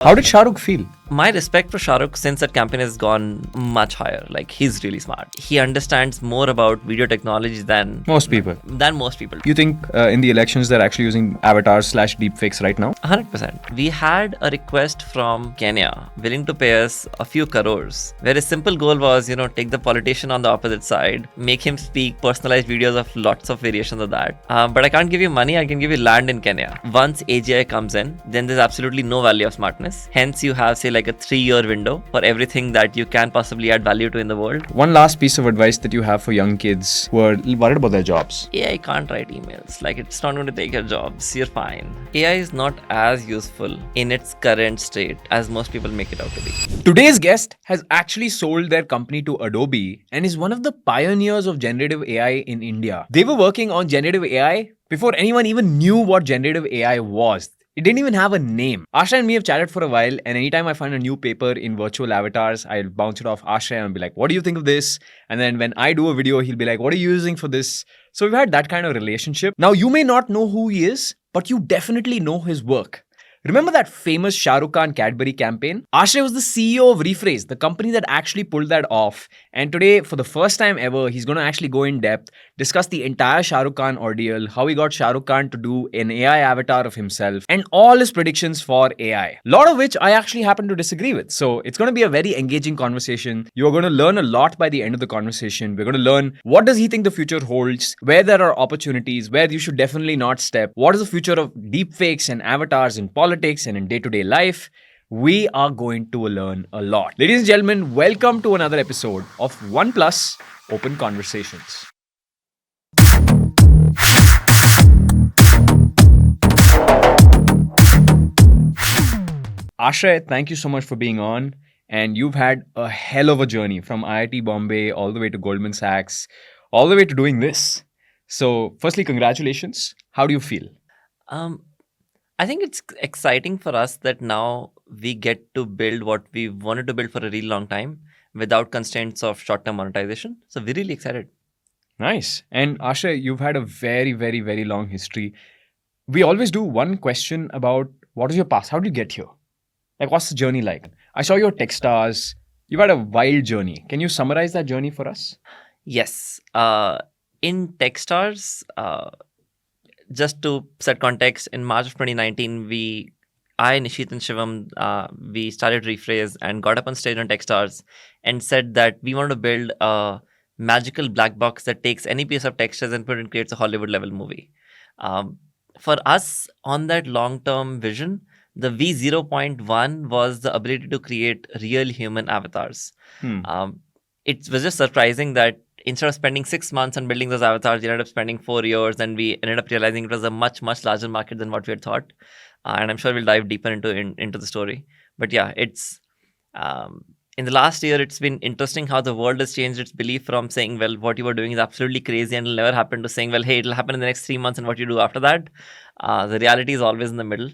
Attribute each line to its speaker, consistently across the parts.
Speaker 1: How did Shah Rukh feel?
Speaker 2: My respect for Shah Rukh since that campaign has gone much higher. Like, he's really smart. He understands more about video technology than
Speaker 1: Most people.
Speaker 2: You
Speaker 1: You think in the elections they're actually using avatars/deepfakes right now?
Speaker 2: 100%. We had a request from Kenya willing to pay us a few crores, where his simple goal was, take the politician on the opposite side, make him speak personalized videos of lots of variations of that. But I can't give you money, I can give you land in Kenya. Once AGI comes in, then there's absolutely no value of smartness. Hence, you have, say, like a 3-year window for everything that you can possibly add value to in the world.
Speaker 1: One last piece of advice that you have for young kids who are worried about their jobs.
Speaker 2: AI can't write emails. Like, it's not going to take your jobs. You're fine. AI is not as useful in its current state as most people make it out to be.
Speaker 1: Today's guest has actually sold their company to Adobe and is one of the pioneers of generative AI in India. They were working on generative AI before anyone even knew what generative AI was. It didn't even have a name. Ashray and me have chatted for a while, and anytime I find a new paper in virtual avatars, I'll bounce it off Ashray and be like, what do you think of this? And then when I do a video, he'll be like, what are you using for this? So we've had that kind of relationship. Now, you may not know who he is, but you definitely know his work. Remember that famous Shah Rukh Khan Cadbury campaign? Ashray was the CEO of Rephrase, the company that actually pulled that off. And today, for the first time ever, he's going to actually go in depth, discuss the entire Shah Rukh Khan ordeal, how he got Shah Rukh Khan to do an AI avatar of himself, and all his predictions for AI. A lot of which I actually happen to disagree with. So it's going to be a very engaging conversation. You are going to learn a lot by the end of the conversation. We're going to learn what does he think the future holds, where there are opportunities, where you should definitely not step, what is the future of deepfakes and avatars in politics and in day-to-day life. We are going to learn a lot. Ladies and gentlemen, welcome to another episode of OnePlus Open Conversations. Ashray, thank you so much for being on. And you've had a hell of a journey from IIT Bombay all the way to Goldman Sachs, all the way to doing this. So firstly, congratulations. How do you feel?
Speaker 2: I think it's exciting for us that now we get to build what we wanted to build for a really long time without constraints of short-term monetization. So we're really excited.
Speaker 1: Nice. And Ashray, you've had a very, very, very long history. We always do one question about what is your past? How did you get here? Like, what's the journey like? I saw your Techstars. You've had a wild journey. Can you summarize that journey for us?
Speaker 2: Yes. In Techstars, just to set context, in March of 2019, I, Nishit and Shivam, we started Rephrase and got up on stage on Techstars and said that we want to build a magical black box that takes any piece of Techstars and creates a Hollywood-level movie. For us, on that long-term vision, the V0.1 was the ability to create real human avatars. It was just surprising that instead of spending 6 months on building those avatars, we ended up spending 4 years, and we ended up realizing it was a much, much larger market than what we had thought. And I'm sure we'll dive deeper into the story. But yeah, it's in the last year, it's been interesting how the world has changed its belief from saying, well, what you were doing is absolutely crazy and it'll never happen, to saying, well, hey, it'll happen in the next 3 months, and what you do after that. The reality is always in the middle.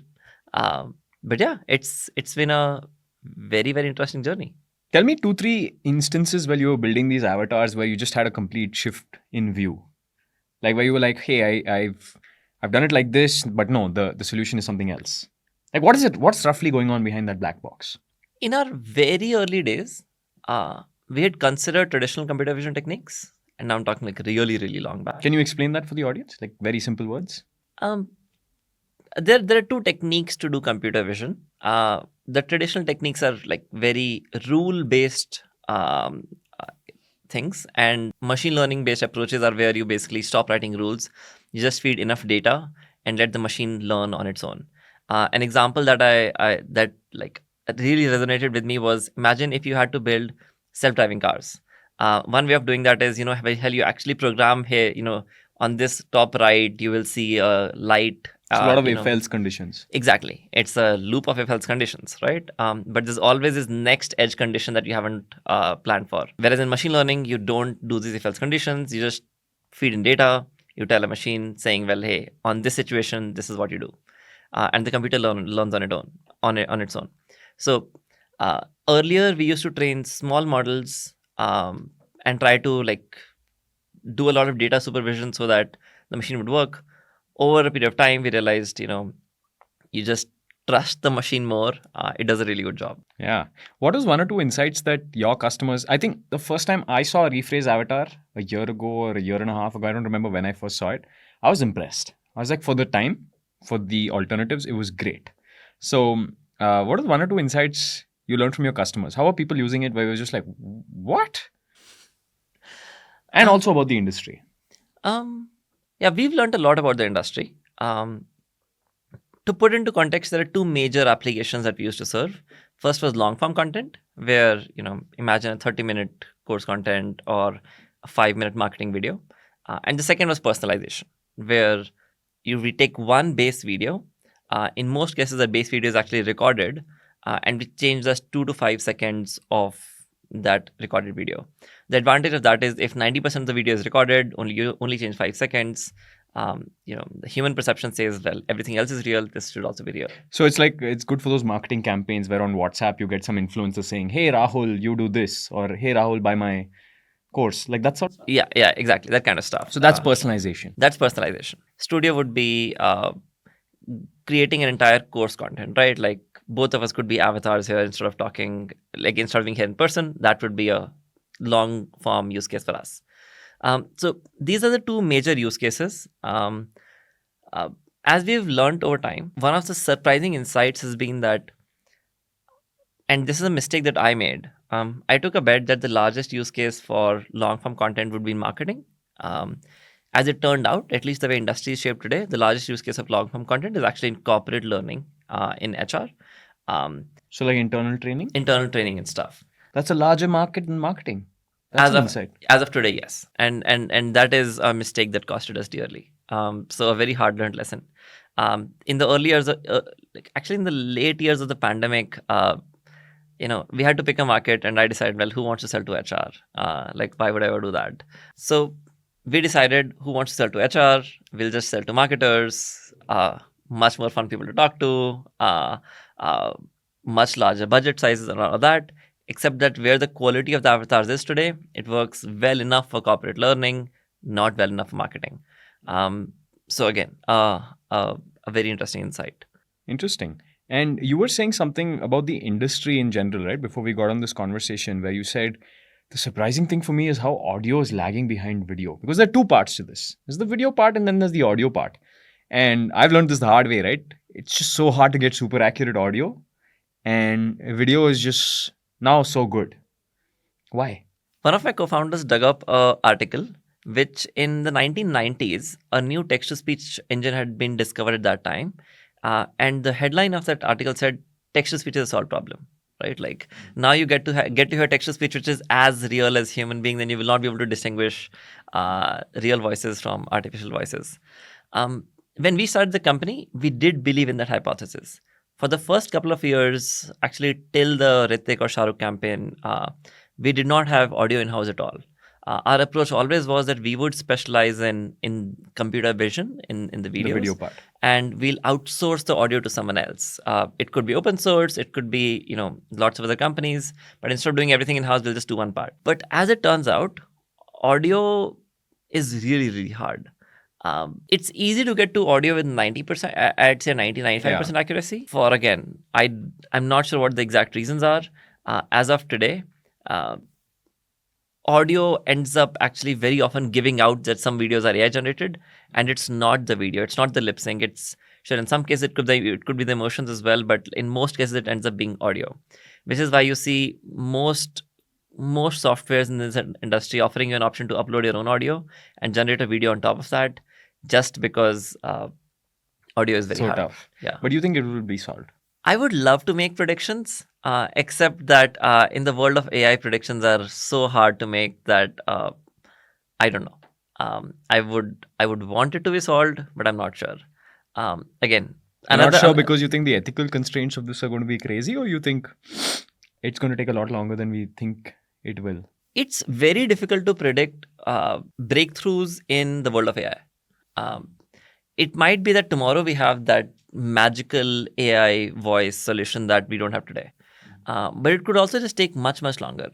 Speaker 2: But yeah, it's been a very, very interesting journey.
Speaker 1: Tell me 2-3 instances where you were building these avatars where you just had a complete shift in view. Like where you were like, hey, I've done it like this, but no, the solution is something else. Like, what is it? What's roughly going on behind that black box?
Speaker 2: In our very early days, we had considered traditional computer vision techniques. And now I'm talking like really, really long back.
Speaker 1: Can you explain that for the audience? Like very simple words?
Speaker 2: There are 2 techniques to do computer vision. The traditional techniques are like very rule-based things, and machine learning-based approaches are where you basically stop writing rules. You just feed enough data and let the machine learn on its own. An example that that really resonated with me was, imagine if you had to build self-driving cars. One way of doing that is, how you actually program here, on this top right, you will see a light.
Speaker 1: It's a lot of if-else conditions.
Speaker 2: Exactly. It's a loop of if-else conditions, right? But there's always this next edge condition that you haven't planned for. Whereas in machine learning, you don't do these if-else conditions. You just feed in data. You tell a machine saying, well, hey, on this situation, this is what you do. And the computer learns on its own. So earlier, we used to train small models and try to do a lot of data supervision so that the machine would work. Over a period of time, we realized, you just trust the machine more, it does a really good job.
Speaker 1: Yeah. What was one or two insights that your customers? I think the first time I saw a rephrase avatar a year ago or a year and a half ago, I don't remember when I first saw it. I was impressed. I was like, for the time, for the alternatives, it was great. So, what are one or two insights you learned from your customers? How are people using it? Where it was just like, what? And also about the industry.
Speaker 2: Yeah, we've learned a lot about the industry. To put into context, there are two major applications that we used to serve. First was long form content, where imagine a 30-minute course content or a 5-minute marketing video. And the second was personalization, where we take one base video. In most cases, that base video is actually recorded, and we change just 2 to 5 seconds of that recorded video. The advantage of that is if 90% of the video is recorded, you only change 5 seconds. The human perception says, well, everything else is real. This should also be real.
Speaker 1: So it's like, it's good for those marketing campaigns where on WhatsApp you get some influencer saying, hey, Rahul, you do this, or hey, Rahul, buy my course. Like that sort of stuff.
Speaker 2: Yeah, exactly. That kind of stuff.
Speaker 1: So that's personalization.
Speaker 2: That's personalization. Studio would be creating an entire course content, right? Like both of us could be avatars here instead of talking, like instead of being here in person. That would be a long form use case for us. So these are the two major use cases. As we've learned over time, one of the surprising insights has been that, and this is a mistake that I made. I took a bet that the largest use case for long form content would be in marketing. As it turned out, at least the way industry is shaped today, the largest use case of long form content is actually in corporate learning, in HR.
Speaker 1: So like internal training?
Speaker 2: Internal training and stuff.
Speaker 1: That's a larger market in marketing. That's an insight.
Speaker 2: As of today, yes. And that is a mistake that costed us dearly. So a very hard learned lesson. In the early years, actually in the late years of the pandemic, we had to pick a market, and I decided, well, who wants to sell to HR? Why would I ever do that? So we decided, who wants to sell to HR? We'll just sell to marketers. Much more fun people to talk to. Much larger budget sizes and all of that. Except that where the quality of the avatars is today, it works well enough for corporate learning, not well enough for marketing. So again, a very interesting insight.
Speaker 1: Interesting. And you were saying something about the industry in general, right? Before we got on this conversation, where you said the surprising thing for me is how audio is lagging behind video. Because there are two parts to this. There's the video part and then there's the audio part. And I've learned this the hard way, right? It's just so hard to get super accurate audio. And video is just now so good. Why?
Speaker 2: One of my co-founders dug up an article which in the 1990s, a new text-to-speech engine had been discovered at that time. And the headline of that article said, text-to-speech is a solved problem. Right? Like now you get to hear text-to-speech which is as real as human being, then you will not be able to distinguish real voices from artificial voices. When we started the company, we did believe in that hypothesis. For the first couple of years, actually till the Hrithik or Shah Rukh campaign, we did not have audio in-house at all. Our approach always was that we would specialize in computer vision in the videos.
Speaker 1: The video part.
Speaker 2: And we'll outsource the audio to someone else. It could be open source, it could be, lots of other companies, but instead of doing everything in-house, we'll just do one part. But as it turns out, audio is really, really hard. It's easy to get to audio with 90%, I'd say 90-95% accuracy. For again, I'm not sure what the exact reasons are. As of today, audio ends up actually very often giving out that some videos are AI generated, and it's not the video, it's not the lip sync. It's sure in some cases it could be the emotions as well, but in most cases it ends up being audio, which is why you see most softwares in this industry offering you an option to upload your own audio and generate a video on top of that, just because audio is very hard.
Speaker 1: Tough.
Speaker 2: Yeah.
Speaker 1: But do you think it will be solved?
Speaker 2: I would love to make predictions, except that in the world of AI, predictions are so hard to make that I don't know. I would want it to be solved, but I'm not sure. Again,
Speaker 1: I'm not sure because you think the ethical constraints of this are going to be crazy, or you think it's going to take a lot longer than we think it will?
Speaker 2: It's very difficult to predict breakthroughs in the world of AI. It might be that tomorrow we have that magical AI voice solution that we don't have today. But it could also just take much, much longer.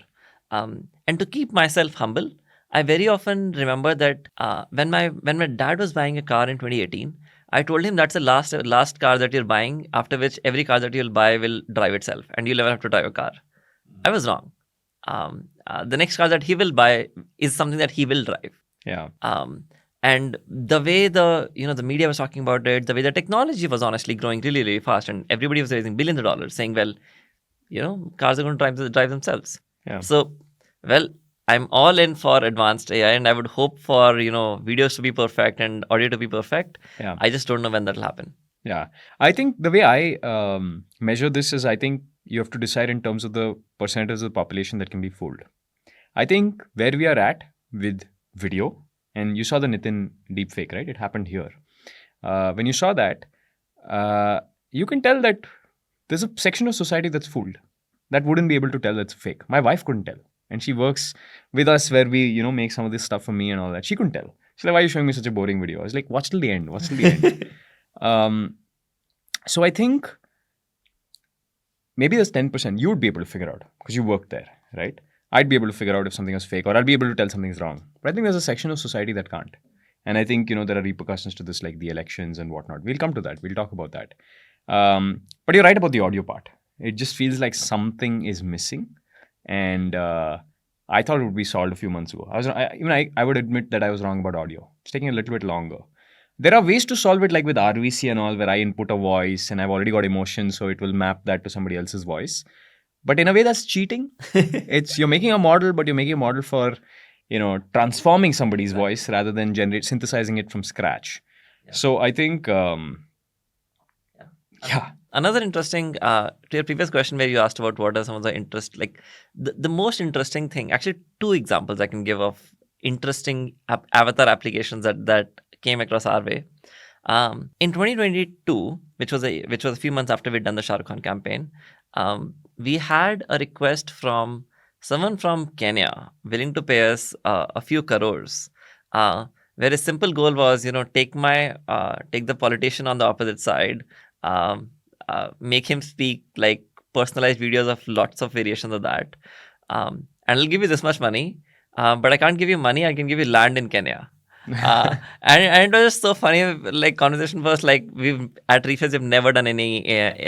Speaker 2: And to keep myself humble, I very often remember that when my dad was buying a car in 2018, I told him that's the last car that you're buying, after which every car that you'll buy will drive itself and you'll never have to drive a car. I was wrong. The next car that he will buy is something that he will drive.
Speaker 1: Yeah.
Speaker 2: And the way the media was talking about it, the way the technology was honestly growing really, really fast, and everybody was raising billions of dollars saying, well, cars are going to drive themselves.
Speaker 1: Yeah.
Speaker 2: So, well, I'm all in for advanced AI, and I would hope for videos to be perfect and audio to be perfect.
Speaker 1: Yeah.
Speaker 2: I just don't know when that'll happen.
Speaker 1: Yeah. I think the way I measure this is, I think you have to decide in terms of the percentage of the population that can be fooled. I think where we are at with video, and you saw the Nitin deepfake, right? It happened here. When you saw that, you can tell that there's a section of society that's fooled, that wouldn't be able to tell that's fake. My wife couldn't tell. And she works with us where we, make some of this stuff for me and all that. She couldn't tell. She's like, why are you showing me such a boring video? I was like, watch till the end. Watch till the end. So I think maybe there's 10% you would be able to figure out because you worked there, right? I'd be able to figure out if something was fake, or I'll be able to tell something's wrong. But I think there's a section of society that can't. And I think, there are repercussions to this, like the elections and whatnot. We'll come to that. We'll talk about that. But you're right about the audio part. It just feels like something is missing. And I thought it would be solved a few months ago. I would admit that I was wrong about audio. It's taking a little bit longer. There are ways to solve it, like with RVC and all, where I input a voice and I've already got emotion, so it will map that to somebody else's voice. But in a way, that's cheating. You're making a model, but you're making a model for, transforming somebody's voice rather than synthesizing it from scratch. Yeah. So I think,
Speaker 2: Another interesting, to your previous question where you asked about what are some of the interest, like the most interesting thing, actually 2 examples I can give of interesting avatar applications that came across our way. In 2022, which was a few months after we'd done the Shah Rukh Khan campaign, we had a request from someone from Kenya willing to pay us a few crores, where his simple goal was, take the politician on the opposite side, make him speak like personalized videos of lots of variations of that, and I'll give you this much money, but I can't give you money, I can give you land in Kenya. And it was just so funny. Like, conversation was like, we've at Rephrase we've never done any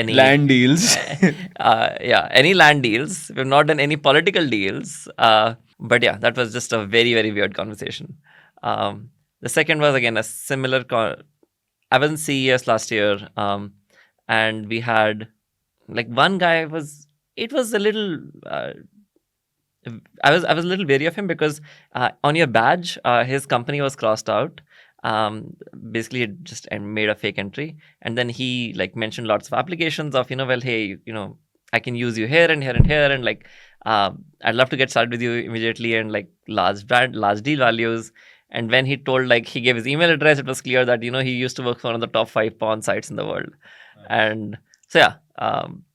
Speaker 1: land deals.
Speaker 2: Any land deals. We've not done any political deals. But yeah, that was just a very, very weird conversation. The second was again a similar. I was in CES last year, and we had like one guy was. It was a little. I was a little wary of him because on your badge, his company was crossed out. Basically, it just made a fake entry, and then he like mentioned lots of applications of hey, I can use you here and here and here, and like I'd love to get started with you immediately, and like large deal values. And when he told, like, he gave his email address, it was clear that he used to work for one of the top 5 porn sites in the world. Right. And so yeah.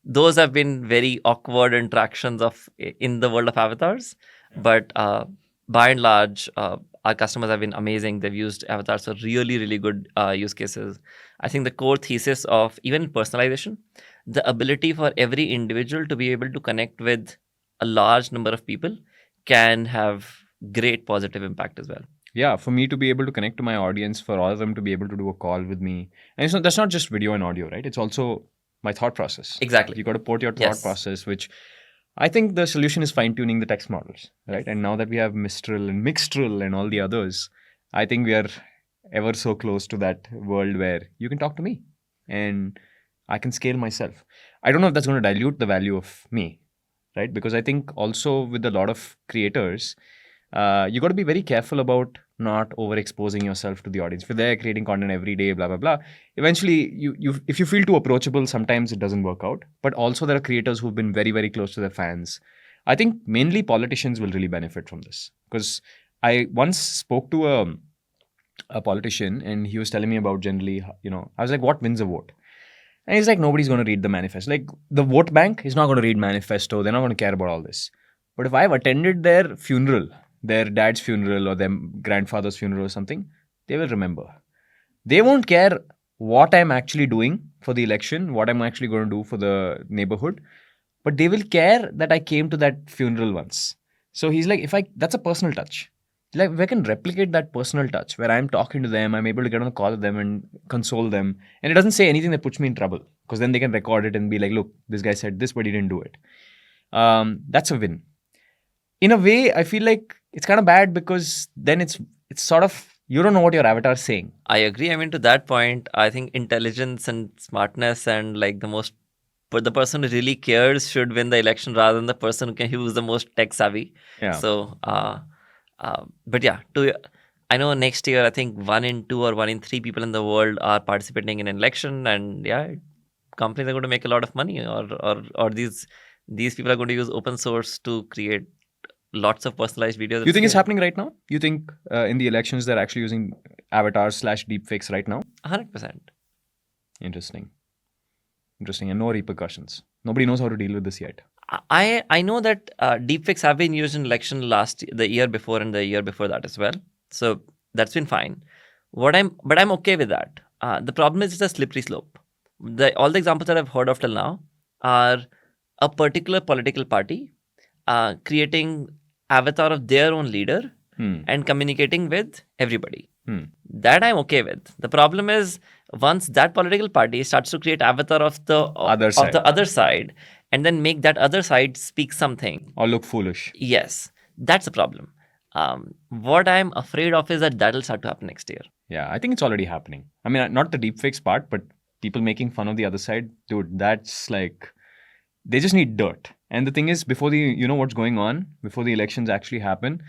Speaker 2: Those have been very awkward interactions in the world of avatars, but by and large, our customers have been amazing. They've used avatars for really, really good use cases. I think the core thesis of even personalization, the ability for every individual to be able to connect with a large number of people can have great positive impact as well.
Speaker 1: Yeah, for me to be able to connect to my audience, for all of them to be able to do a call with me. And that's not just video and audio, right? It's also my thought process.
Speaker 2: Exactly.
Speaker 1: You got to port your thought process, which I think the solution is fine-tuning the text models, right? And now that we have Mistral and Mixtral and all the others, I think we are ever so close to that world where you can talk to me and I can scale myself. I don't know if that's going to dilute the value of me, right? Because I think also with a lot of creators, you got to be very careful about not overexposing yourself to the audience. If you're there creating content every day, blah, blah, blah, eventually, if you feel too approachable, sometimes it doesn't work out. But also there are creators who've been very, very close to their fans. I think mainly politicians will really benefit from this. Because I once spoke to a politician and he was telling me about generally, I was like, what wins a vote? And he's like, nobody's going to read the manifesto. Like, the vote bank is not going to read manifesto. They're not going to care about all this. But if I've attended their funeral, their dad's funeral or their grandfather's funeral or something, they will remember. They won't care what I'm actually doing for the election, what I'm actually going to do for the neighborhood, but they will care that I came to that funeral once. So he's like, that's a personal touch. like we can replicate that personal touch where I'm talking to them, I'm able to get on a call with them and console them, and it doesn't say anything that puts me in trouble because then they can record it and be like, look, this guy said this, but he didn't do it. That's a win. In a way, I feel like it's kind of bad because then it's sort of, you don't know what your avatar is saying.
Speaker 2: I agree. I mean, to that point, I think intelligence and smartness and like but the person who really cares should win the election rather than the person who's the most tech savvy.
Speaker 1: Yeah.
Speaker 2: So, but yeah, I know next year I think 1 in 2 or 1 in 3 people in the world are participating in an election, and yeah, companies are going to make a lot of money, or these people are going to use open source to create lots of personalized videos.
Speaker 1: You think it's happening right now? You think in the elections they're actually using avatars / deepfakes right now?
Speaker 2: 100%.
Speaker 1: Interesting, and no repercussions. Nobody knows how to deal with this yet.
Speaker 2: I know that deepfakes have been used in election the year before and the year before that as well. So that's been fine. But I'm okay with that. The problem is it's a slippery slope. All the examples that I've heard of till now are a particular political party creating avatar of their own leader and communicating with everybody. That I'm okay with. The problem is once that political party starts to create avatar of the other side and then make that other side speak something
Speaker 1: or look foolish.
Speaker 2: Yes, that's a problem. What I'm afraid of is that will start to happen next year.
Speaker 1: Yeah, I think it's already happening. I mean, not the deepfakes part, but people making fun of the other side. Dude, that's like, they just need dirt. And the thing is, before what's going on, before the elections actually happen,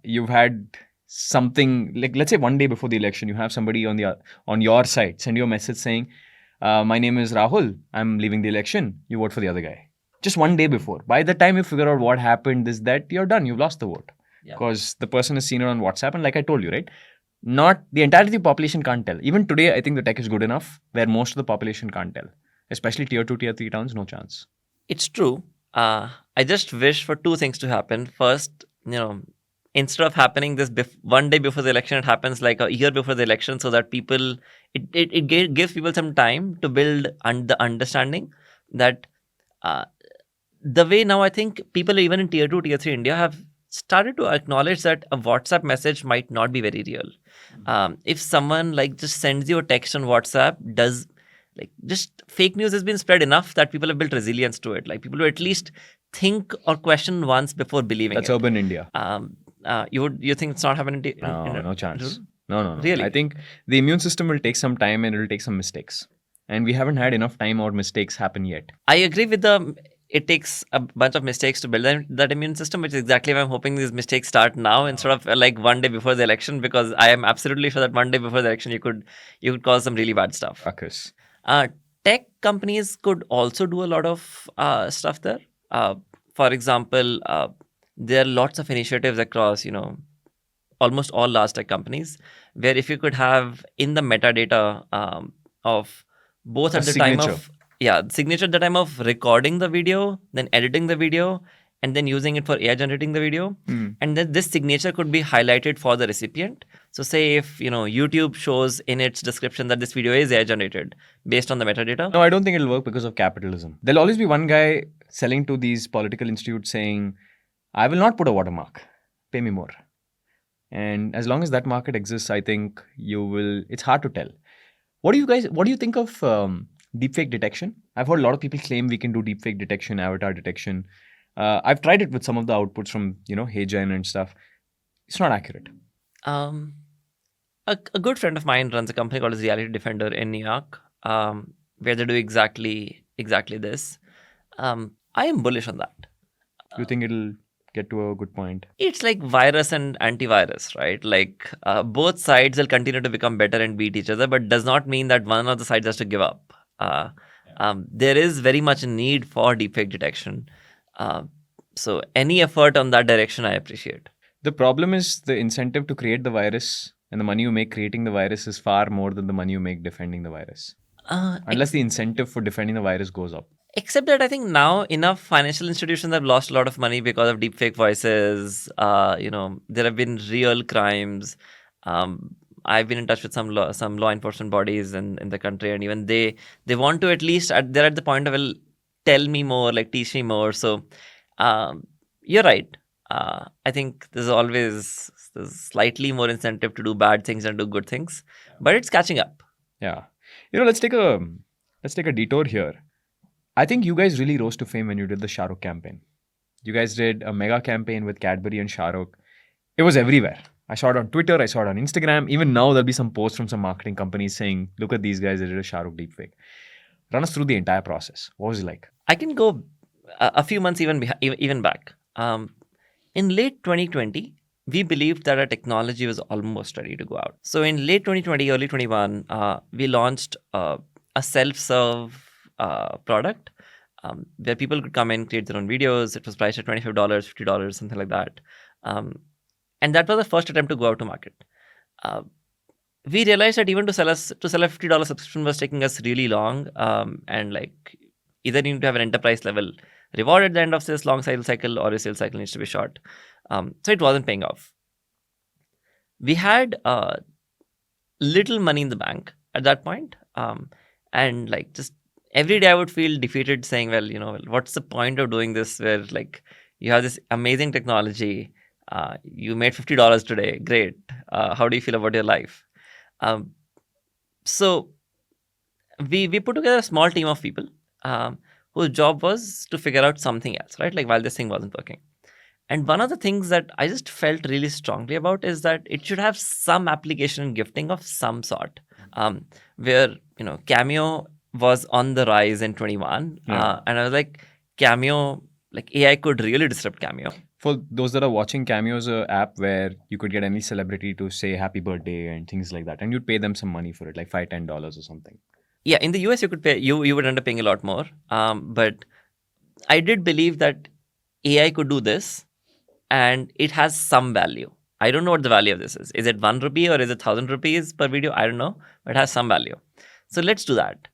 Speaker 1: you've had something like, let's say 1 day before the election, you have somebody on your side send you a message saying, my name is Rahul, I'm leaving the election, you vote for the other guy. Just 1 day before. By the time you figure out what happened, this, that, you're done. You've lost the vote. Because the person has seen it on WhatsApp, and like I told you, right? Not the entirety of the population can't tell. Even today, I think the tech is good enough where most of the population can't tell. Especially tier 2, tier 3 towns, no chance.
Speaker 2: It's true. I just wish for 2 things to happen. First, instead of happening this 1 day before the election, it happens like a year before the election, so that people, it gives people some time to build the understanding that the way now I think people even in tier 2, tier 3 India have started to acknowledge that a WhatsApp message might not be very real. If someone like just sends you a text on WhatsApp, just fake news has been spread enough that people have built resilience to it. Like people will at least think or question once before believing.
Speaker 1: That's urban India.
Speaker 2: You think it's not happening?
Speaker 1: No chance. No.
Speaker 2: Really?
Speaker 1: I think the immune system will take some time and it will take some mistakes. And we haven't had enough time or mistakes happen yet.
Speaker 2: I agree with it takes a bunch of mistakes to build that immune system, which is exactly why I'm hoping these mistakes start now instead of like 1 day before the election, because I am absolutely sure that 1 day before the election you could cause some really bad stuff.
Speaker 1: Ruckus.
Speaker 2: Tech companies could also do a lot of stuff there. For example, there are lots of initiatives across, almost all large tech companies, where if you could have in the metadata of both at the time of signature at the time of recording the video, then editing the video, and then using it for AI generating the video. And then this signature could be highlighted for the recipient. So say if, YouTube shows in its description that this video is AI generated based on the metadata.
Speaker 1: No, I don't think it'll work because of capitalism. There'll always be one guy selling to these political institutes saying, I will not put a watermark. Pay me more. And as long as that market exists, I think it's hard to tell. What do you think of deepfake detection? I've heard a lot of people claim we can do deepfake detection, avatar detection. I've tried it with some of the outputs from, HeyGen and stuff. It's not accurate.
Speaker 2: A good friend of mine runs a company called Reality Defender in New York, where they do exactly this. I am bullish on that.
Speaker 1: You think it'll get to a good point?
Speaker 2: It's like virus and antivirus, right? Like both sides will continue to become better and beat each other, but does not mean that one of the sides has to give up. There is very much a need for deepfake detection. So any effort on that direction, I appreciate.
Speaker 1: The problem is the incentive to create the virus and the money you make creating the virus is far more than the money you make defending the virus. Unless the incentive for defending the virus goes up.
Speaker 2: Except that I think now enough financial institutions have lost a lot of money because of deepfake voices. There have been real crimes. I've been in touch with some law enforcement bodies in the country, and even they want to at least they're at the point of, well, tell me more, like teach me more. So you're right. I think there's slightly more incentive to do bad things and do good things, but it's catching up.
Speaker 1: Yeah. Let's take a detour here. I think you guys really rose to fame when you did the Shah Rukh campaign. You guys did a mega campaign with Cadbury and Shah Rukh. It was everywhere. I saw it on Twitter, I saw it on Instagram. Even now, there'll be some posts from some marketing companies saying, look at these guys, they did a Shah Rukh deepfake. Run us through the entire process. What was it like?
Speaker 2: I can go a few months even back. In late 2020, we believed that our technology was almost ready to go out. So in late 2020, early 21, we launched a self-serve product where people could come in, create their own videos. It was priced at $25, $50, something like that. And that was the first attempt to go out to market. We realized that even to sell a $50 subscription was taking us really long, and like either you need to have an enterprise level reward at the end of this long sales cycle, or your sales cycle needs to be short. So it wasn't paying off. We had little money in the bank at that point, and like just every day I would feel defeated, saying, well, what's the point of doing this? Where like you have this amazing technology, you made $50 today, great. How do you feel about your life? So we put together a small team of people whose job was to figure out something else, right? Like while this thing wasn't working. And one of the things that I just felt really strongly about is that it should have some application and gifting of some sort, where, Cameo was on the rise in 21.
Speaker 1: Yeah.
Speaker 2: And I was like, Cameo, like AI could really disrupt Cameo.
Speaker 1: For those that are watching, Cameo is an app where you could get any celebrity to say happy birthday and things like that. And you'd pay them some money for it, like $5, $10 or something.
Speaker 2: Yeah, in the US, you could pay, you would end up paying a lot more. But I did believe that AI could do this and it has some value. I don't know what the value of this is. Is it 1 rupee or is it 1,000 rupees per video? I don't know, but it has some value. So let's do that.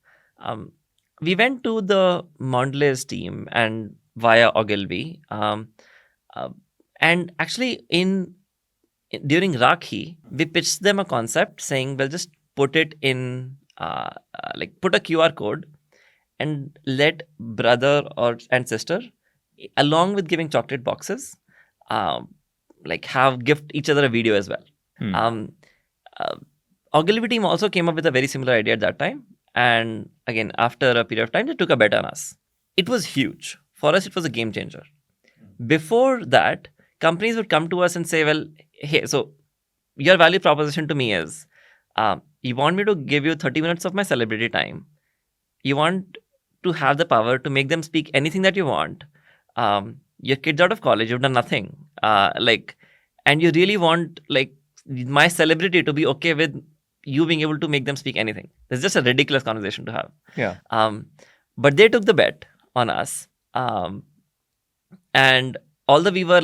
Speaker 2: We went to the Mondelez team and via Ogilvy. And actually during Rakhi, we pitched them a concept saying, well, just put it in, put a QR code and let brother and sister, along with giving chocolate boxes, have gift each other a video as well. Ogilvy team also came up with a very similar idea at that time. And again, after a period of time, they took a bet on us. It was huge. For us, it was a game changer. Before that, companies would come to us and say, well, hey, so your value proposition to me is, you want me to give you 30 minutes of my celebrity time. You want to have the power to make them speak anything that you want. Your kid's out of college, you've done nothing. And you really want my celebrity to be okay with you being able to make them speak anything. It's just a ridiculous conversation to have.
Speaker 1: Yeah.
Speaker 2: But they took the bet on us. And although we were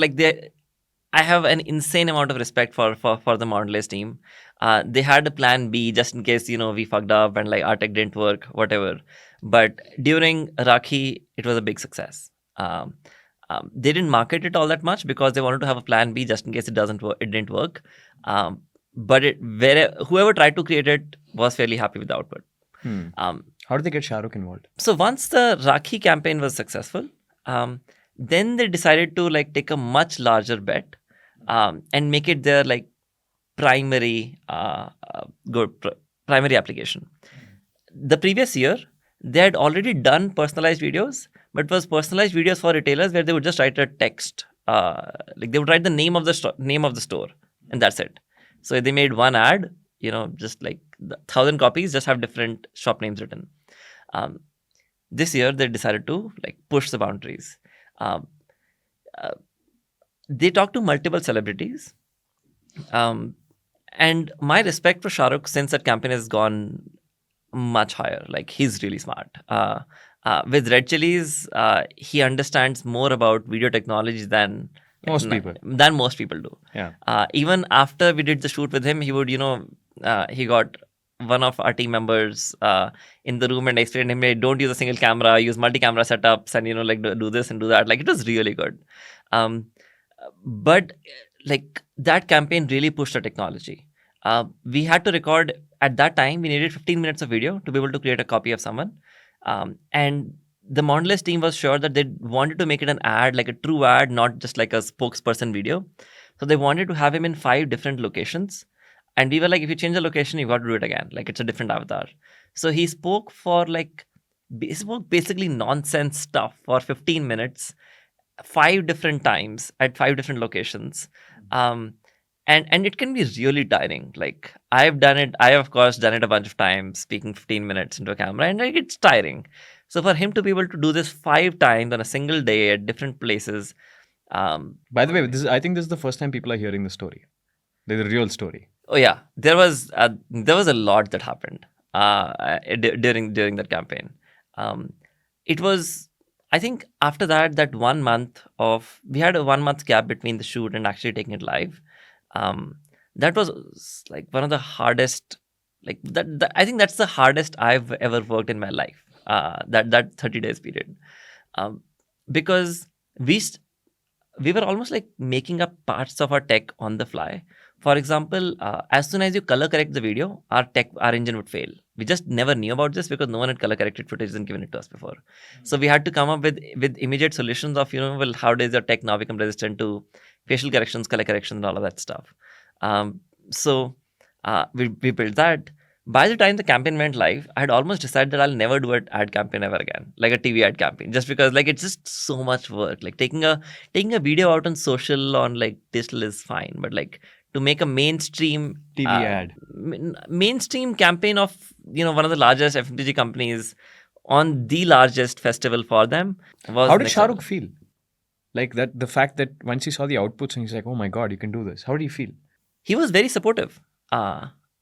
Speaker 2: I have an insane amount of respect for the Mondelez team. They had a plan B just in case, we fucked up and our tech didn't work, whatever. But during Rakhi, it was a big success. They didn't market it all that much because they wanted to have a plan B just in case it didn't work. But whoever tried to create it was fairly happy with the output.
Speaker 1: How did they get Shah Rukh involved?
Speaker 2: So once the Rakhi campaign was successful, then they decided to take a much larger bet and make it their primary primary application. The previous year, they had already done personalized videos, but it was personalized videos for retailers where they would just write a text, they would write the name of the store, and that's it. So they made one ad, just 1,000 copies, just have different shop names written. This year, they decided to push the boundaries. They talked to multiple celebrities. And my respect for Shah Rukh since that campaign has gone much higher. He's really smart. With Red Chillies, he understands more about video technologies than most people do.
Speaker 1: Yeah.
Speaker 2: Even after we did the shoot with him, he would, he got one of our team members in the room and explained to him, hey, don't use a single camera, use multi-camera setups and, do this and do that. It was really good. But that campaign really pushed the technology. We had to record, at that time, we needed 15 minutes of video to be able to create a copy of someone. And the Mondelez team was sure that they wanted to make it an ad, like a true ad, not just like a spokesperson video. So they wanted to have him in 5 different locations. And we were like, if you change the location, you got to do it again. Like it's a different avatar. So he spoke for he spoke basically nonsense stuff for 15 minutes, 5 different times at 5 different locations. And it can be really tiring. Like I have of course done it a bunch of times, speaking 15 minutes into a camera, and like it's tiring. So for him to be able to do this 5 times on a single day at different places.
Speaker 1: By the way, I think this is the first time people are hearing the story, the real story.
Speaker 2: Oh yeah, there was a lot that happened during that campaign. It was, I think, after that 1 month we had a 1 month gap between the shoot and actually taking it live. That was like one of the hardest. Like that I think that's the hardest I've ever worked in my life. That 30 days period, because we were almost like making up parts of our tech on the fly. For example, as soon as you color correct the video, our engine would fail. We just never knew about this because no one had color corrected footage and given it to us before. So we had to come up with immediate solutions of, well, how does your tech now become resistant to facial corrections, color corrections, and all of that stuff. So we built that. By the time the campaign went live, I had almost decided that I'll never do an ad campaign ever again, like a TV ad campaign, just because like it's just so much work. Like taking a video out on social, on like digital is fine, but like to make a mainstream
Speaker 1: TV ad,
Speaker 2: mainstream campaign of one of the largest FMCG companies on the largest festival for them was.
Speaker 1: How did Shah Rukh feel? Like that, the fact that once he saw the outputs and he's like, oh my God, you can do this. How did he feel?
Speaker 2: He was very supportive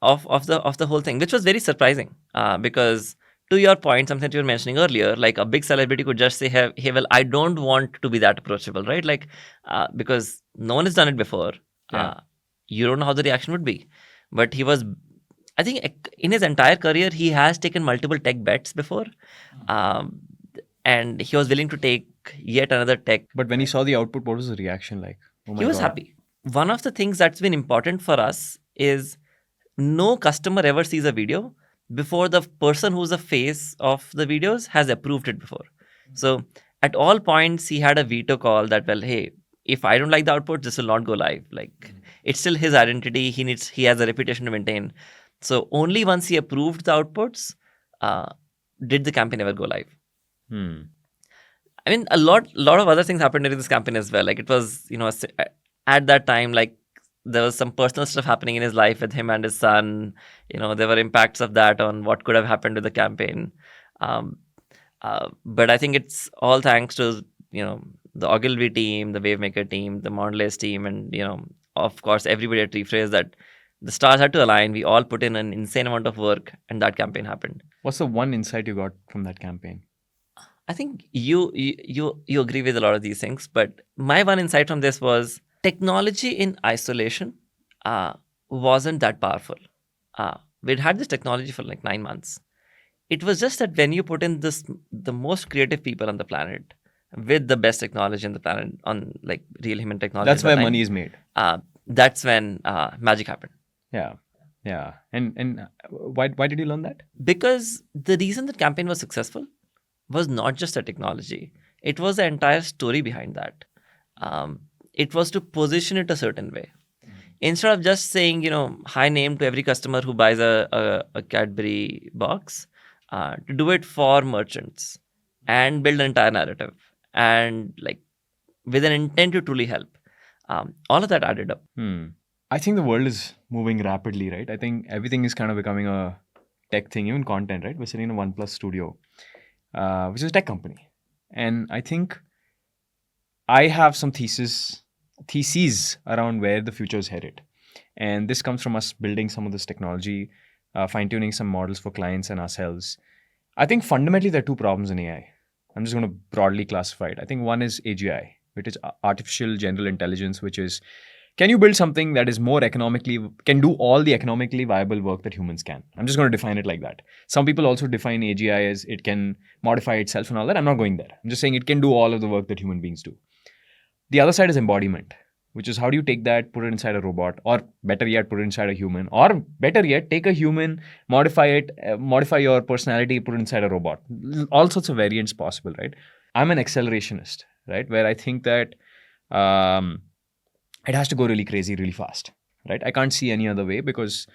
Speaker 2: of the whole thing, which was very surprising because, to your point, something you were mentioning earlier, like a big celebrity could just say, hey, well, I don't want to be that approachable, right? Like, because no one has done it before.
Speaker 1: Yeah.
Speaker 2: You don't know how the reaction would be. But he was, I think in his entire career, he has taken multiple tech bets before. And he was willing to take yet another tech.
Speaker 1: But when he saw the output, what was the reaction like?
Speaker 2: Oh my God. He was happy. One of the things that's been important for us is no customer ever sees a video before the person who's the face of the videos has approved it before. So at all points, he had a veto call that, well, hey, if I don't like the output, this will not go live. Like it's still his identity. He has a reputation to maintain. So only once he approved the outputs, did the campaign ever go live. I mean, a lot of other things happened during this campaign as well. Like it was, at that time, like there was some personal stuff happening in his life with him and his son. There were impacts of that on what could have happened with the campaign. But I think it's all thanks to, the Ogilvy team, the Wavemaker team, the Mondelez team, and, of course, everybody at Rephrase, that the stars had to align. We all put in an insane amount of work, and that campaign happened.
Speaker 1: What's the one insight you got from that campaign?
Speaker 2: I think you agree with a lot of these things, but my one insight from this was technology in isolation wasn't that powerful. We'd had this technology for like 9 months. It was just that when you put in the most creative people on the planet with the best technology on the planet, on like real human technology.
Speaker 1: That's where money is made.
Speaker 2: That's when magic happened.
Speaker 1: Yeah. And why did you learn that?
Speaker 2: Because the reason the campaign was successful was not just the technology. It was the entire story behind that. It was to position it a certain way. Instead of just saying, high name to every customer who buys a Cadbury box, to do it for merchants and build an entire narrative and like with an intent to truly help. All of that added up.
Speaker 1: I think the world is moving rapidly, right? I think everything is kind of becoming a tech thing, even content, right? We're sitting in a OnePlus studio, which is a tech company. And I think I have some theses around where the future is headed. And this comes from us building some of this technology, fine-tuning some models for clients and ourselves. I think fundamentally there are 2 problems in AI. I'm just going to broadly classify it. I think one is AGI, which is artificial general intelligence, which is, can you build something that is can do all the economically viable work that humans can? I'm just going to define it like that. Some people also define AGI as it can modify itself and all that. I'm not going there. I'm just saying it can do all of the work that human beings do. The other side is embodiment. which is how do you take that, put it inside a robot, or better yet, put it inside a human, or better yet, take a human, modify it, modify your personality, put it inside a robot. All sorts of variants possible, right? I'm an accelerationist, right? Where I think that it has to go really crazy, really fast, right? I can't see any other way because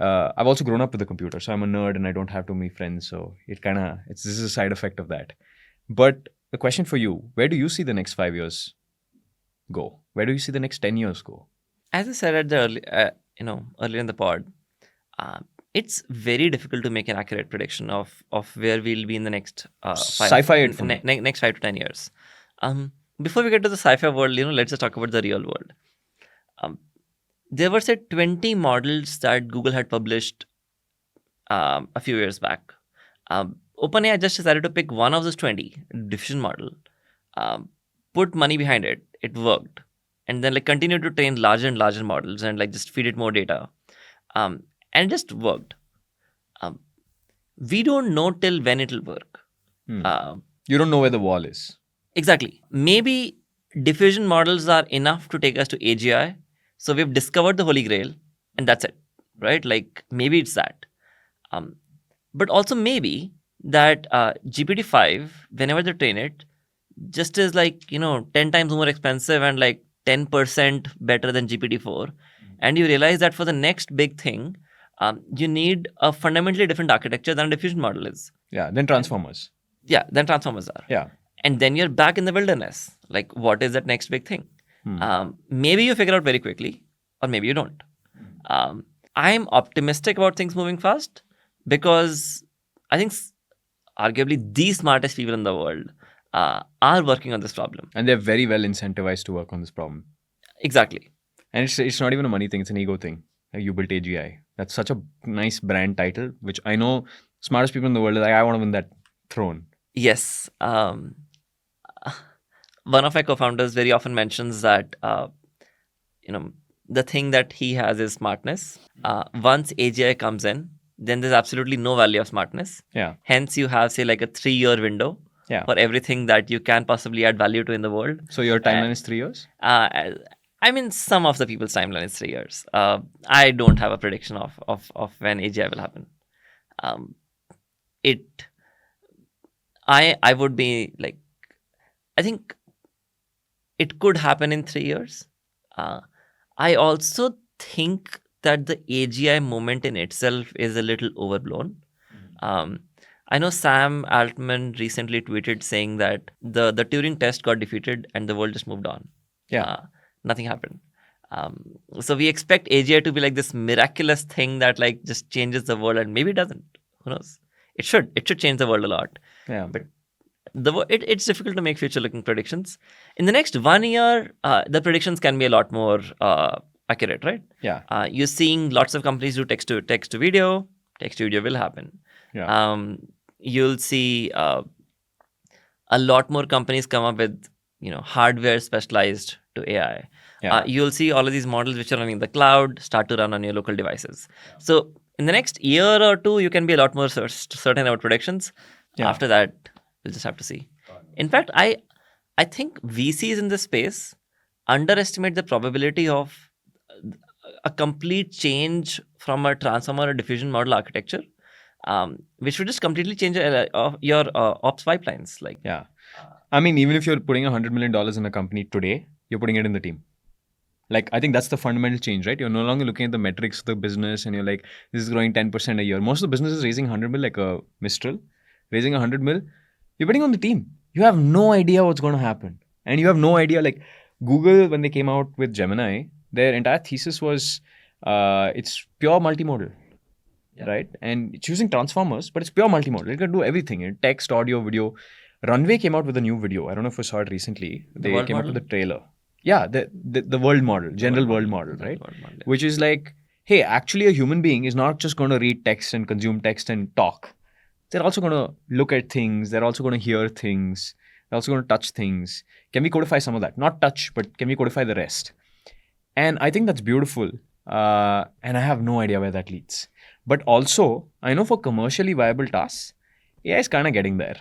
Speaker 1: I've also grown up with a computer, so I'm a nerd and I don't have too many friends. So this is a side effect of that. But the question for you, where do you see the next 5 years go? Where do you see the next 10 years go?
Speaker 2: As I said at the earlier in the pod, it's very difficult to make an accurate prediction of where we'll be in the next
Speaker 1: Sci-fi it for me.
Speaker 2: next 5 to 10 years. Before we get to the sci-fi world, let's just talk about the real world. There were, say, 20 models that Google had published a few years back. OpenAI just decided to pick one of those 20, diffusion model, put money behind it, it worked, and then continue to train larger and larger models and just feed it more data, and it just worked. We don't know till when it'll work.
Speaker 1: You don't know where the wall is.
Speaker 2: Exactly. Maybe diffusion models are enough to take us to AGI. So we've discovered the holy grail and that's it, right? Maybe it's that. But also maybe that GPT-5, whenever they train it, just is 10 times more expensive and 10% better than GPT-4. And you realize that for the next big thing, you need a fundamentally different architecture than a diffusion model is.
Speaker 1: Yeah, then transformers.
Speaker 2: Yeah, then transformers are.
Speaker 1: Yeah.
Speaker 2: And then you're back in the wilderness. What is that next big thing? Maybe you figure out very quickly, or maybe you don't. I'm optimistic about things moving fast because I think arguably the smartest people in the world are working on this problem.
Speaker 1: And they're very well incentivized to work on this problem.
Speaker 2: Exactly.
Speaker 1: And it's not even a money thing, it's an ego thing. You built AGI. That's such a nice brand title, which I know smartest people in the world are I want to win that throne.
Speaker 2: Yes. One of my co-founders very often mentions that, the thing that he has is smartness. Once AGI comes in, then there's absolutely no value of smartness.
Speaker 1: Yeah.
Speaker 2: Hence, you have, say, a 3-year window for everything that you can possibly add value to in the world.
Speaker 1: So your timeline is 3 years?
Speaker 2: Some of the people's timeline is 3 years. I don't have a prediction of when AGI will happen. I would be I think it could happen in 3 years. I also think that the AGI moment in itself is a little overblown. I know Sam Altman recently tweeted saying that the Turing test got defeated and the world just moved on.
Speaker 1: Yeah.
Speaker 2: Nothing happened. So we expect AGI to be this miraculous thing that just changes the world, and maybe it doesn't. Who knows? It should change the world a lot.
Speaker 1: Yeah.
Speaker 2: But it's difficult to make future-looking predictions. In the next 1 year, the predictions can be a lot more accurate, right?
Speaker 1: Yeah.
Speaker 2: You're seeing lots of companies do text to video. Text to video will happen.
Speaker 1: Yeah.
Speaker 2: You'll see a lot more companies come up with hardware specialized to AI.
Speaker 1: Yeah.
Speaker 2: You'll see all of these models which are running in the cloud start to run on your local devices. Yeah. So in the next year or two, you can be a lot more certain about predictions. Yeah. After that, we'll just have to see. In fact, I think VCs in this space underestimate the probability of a complete change from a transformer or diffusion model architecture, which would just completely change your ops pipelines.
Speaker 1: Yeah. I mean, even if you're putting $100 million in a company today, you're putting it in the team. I think that's the fundamental change, right? You're no longer looking at the metrics of the business and you're this is growing 10% a year. Most of the businesses raising 100 mil, like a Mistral, raising 100 mil, you're betting on the team. You have no idea what's going to happen. And you have no idea, Google, when they came out with Gemini, their entire thesis was it's pure multimodal, right? And it's using transformers, but it's pure multimodal. It can do everything, text, audio, video. Runway came out with a new video. I don't know if you saw it recently. They came out with a trailer. Yeah, the world model, general world model, right? World model, yeah. Which is hey, actually a human being is not just going to read text and consume text and talk. They're also going to look at things. They're also going to hear things. They're also going to touch things. Can we codify some of that? Not touch, but can we codify the rest? And I think that's beautiful. And I have no idea where that leads. But also, I know for commercially viable tasks, AI is kind of getting there.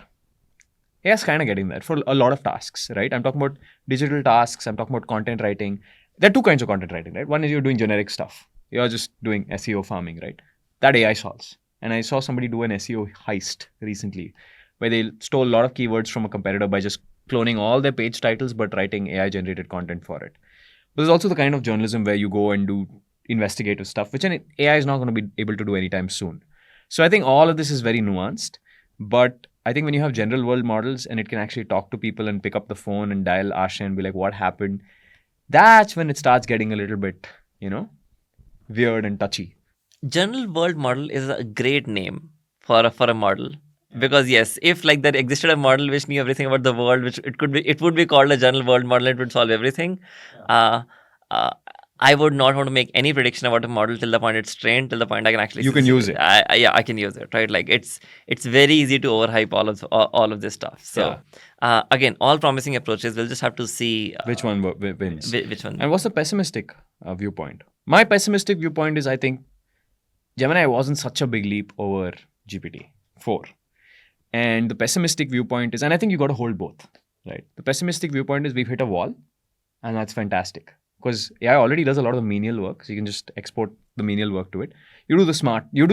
Speaker 1: AI is kind of getting there for a lot of tasks, right? I'm talking about digital tasks. I'm talking about content writing. there are two kinds of content writing, right? One is you're doing generic stuff. You're just doing SEO farming, right? That AI solves. And I saw somebody do an SEO heist recently where they stole a lot of keywords from a competitor by just cloning all their page titles but writing AI generated content for it. But there's also the kind of journalism where you go and do investigative stuff, which an AI is not going to be able to do anytime soon. So I think all of this is very nuanced. But I think when you have general world models and it can actually talk to people and pick up the phone and dial Ashray and be like, what happened? That's when it starts getting a little bit, weird and touchy.
Speaker 2: General world model is a great name for a model, because yes, if like there existed a model which knew everything about the world, which it would be called a general world model. It would solve everything. I would not want to make any prediction about a model till the point it's trained, till the point I can actually
Speaker 1: You can use it.
Speaker 2: I can use it, right? Like it's very easy to overhype all of this stuff. So again, all promising approaches. We'll just have to see
Speaker 1: which one wins.
Speaker 2: Which one?
Speaker 1: And what's the pessimistic viewpoint? My pessimistic viewpoint is I think Gemini wasn't such a big leap over GPT-4. And the pessimistic viewpoint is, and I think you got to hold both, right? The pessimistic viewpoint is we've hit a wall, and that's fantastic. Because AI already does a lot of the menial work, so you can just export the menial work to it. You do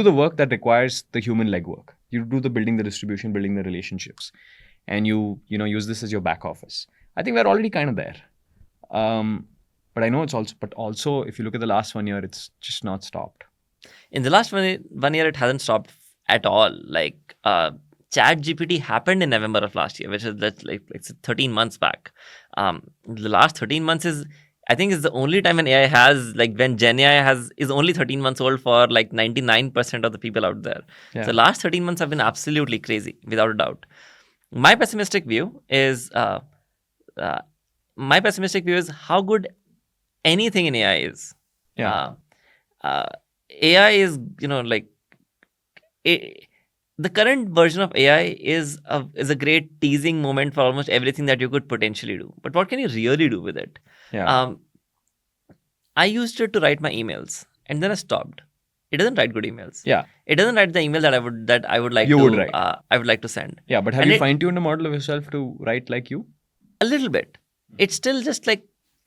Speaker 1: the work that requires the human legwork. You do the building the distribution, building the relationships, and you use this as your back office. I think we're already kind of there. But I know but also if you look at the last 1 year, it's just not stopped.
Speaker 2: In the last 1 year, it hasn't stopped at all. Like ChatGPT happened in November of last year, which is like 13 months back. The last 13 months is the only time when AI has, like when Gen AI is only 13 months old for like 99% of the people out there. Yeah. So the last 13 months have been absolutely crazy, without a doubt. My pessimistic view is how good anything in AI is.
Speaker 1: Yeah.
Speaker 2: AI is, the current version of AI is a great teasing moment for almost everything that you could potentially do. But what can you really do with it?
Speaker 1: Yeah.
Speaker 2: I used it to write my emails, and then I stopped. It doesn't write good emails.
Speaker 1: Yeah.
Speaker 2: It doesn't write the email that I would like to send.
Speaker 1: Yeah, but have you fine-tuned a model of yourself to write like you?
Speaker 2: A little bit. It's still just like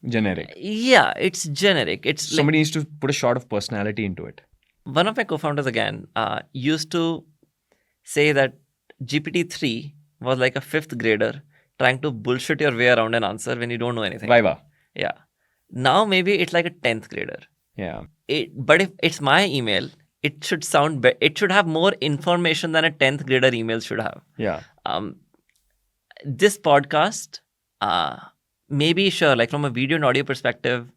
Speaker 1: generic.
Speaker 2: Yeah, it's generic. It's
Speaker 1: somebody needs to put a shot of personality into it.
Speaker 2: One of my co-founders again used to say that GPT-3 was like a 5th grader trying to bullshit your way around an answer when you don't know anything.
Speaker 1: Viva.
Speaker 2: Yeah. Now maybe it's like a 10th grader.
Speaker 1: Yeah.
Speaker 2: But if it's my email, it should sound it should have more information than a 10th grader email should have.
Speaker 1: Yeah.
Speaker 2: This podcast, maybe sure, like from a video and audio perspective,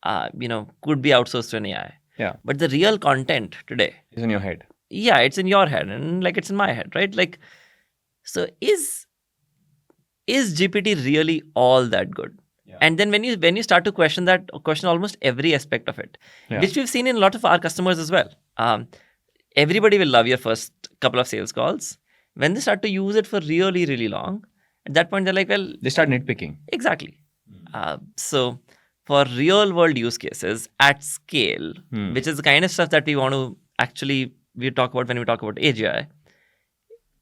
Speaker 2: could be outsourced to an AI.
Speaker 1: Yeah.
Speaker 2: But the real content today
Speaker 1: is in your head.
Speaker 2: Yeah, it's in your head, and like it's in my head, right? Like, so is GPT really all that good? Yeah. And then when you start to question almost every aspect of it, which we've seen in a lot of our customers as well. Everybody will love your first couple of sales calls. When they start to use it for really, really long, at that point they're like, well,
Speaker 1: they start nitpicking.
Speaker 2: Exactly. So for real world use cases at scale, which is the kind of stuff that we want to actually talk about when we talk about AGI,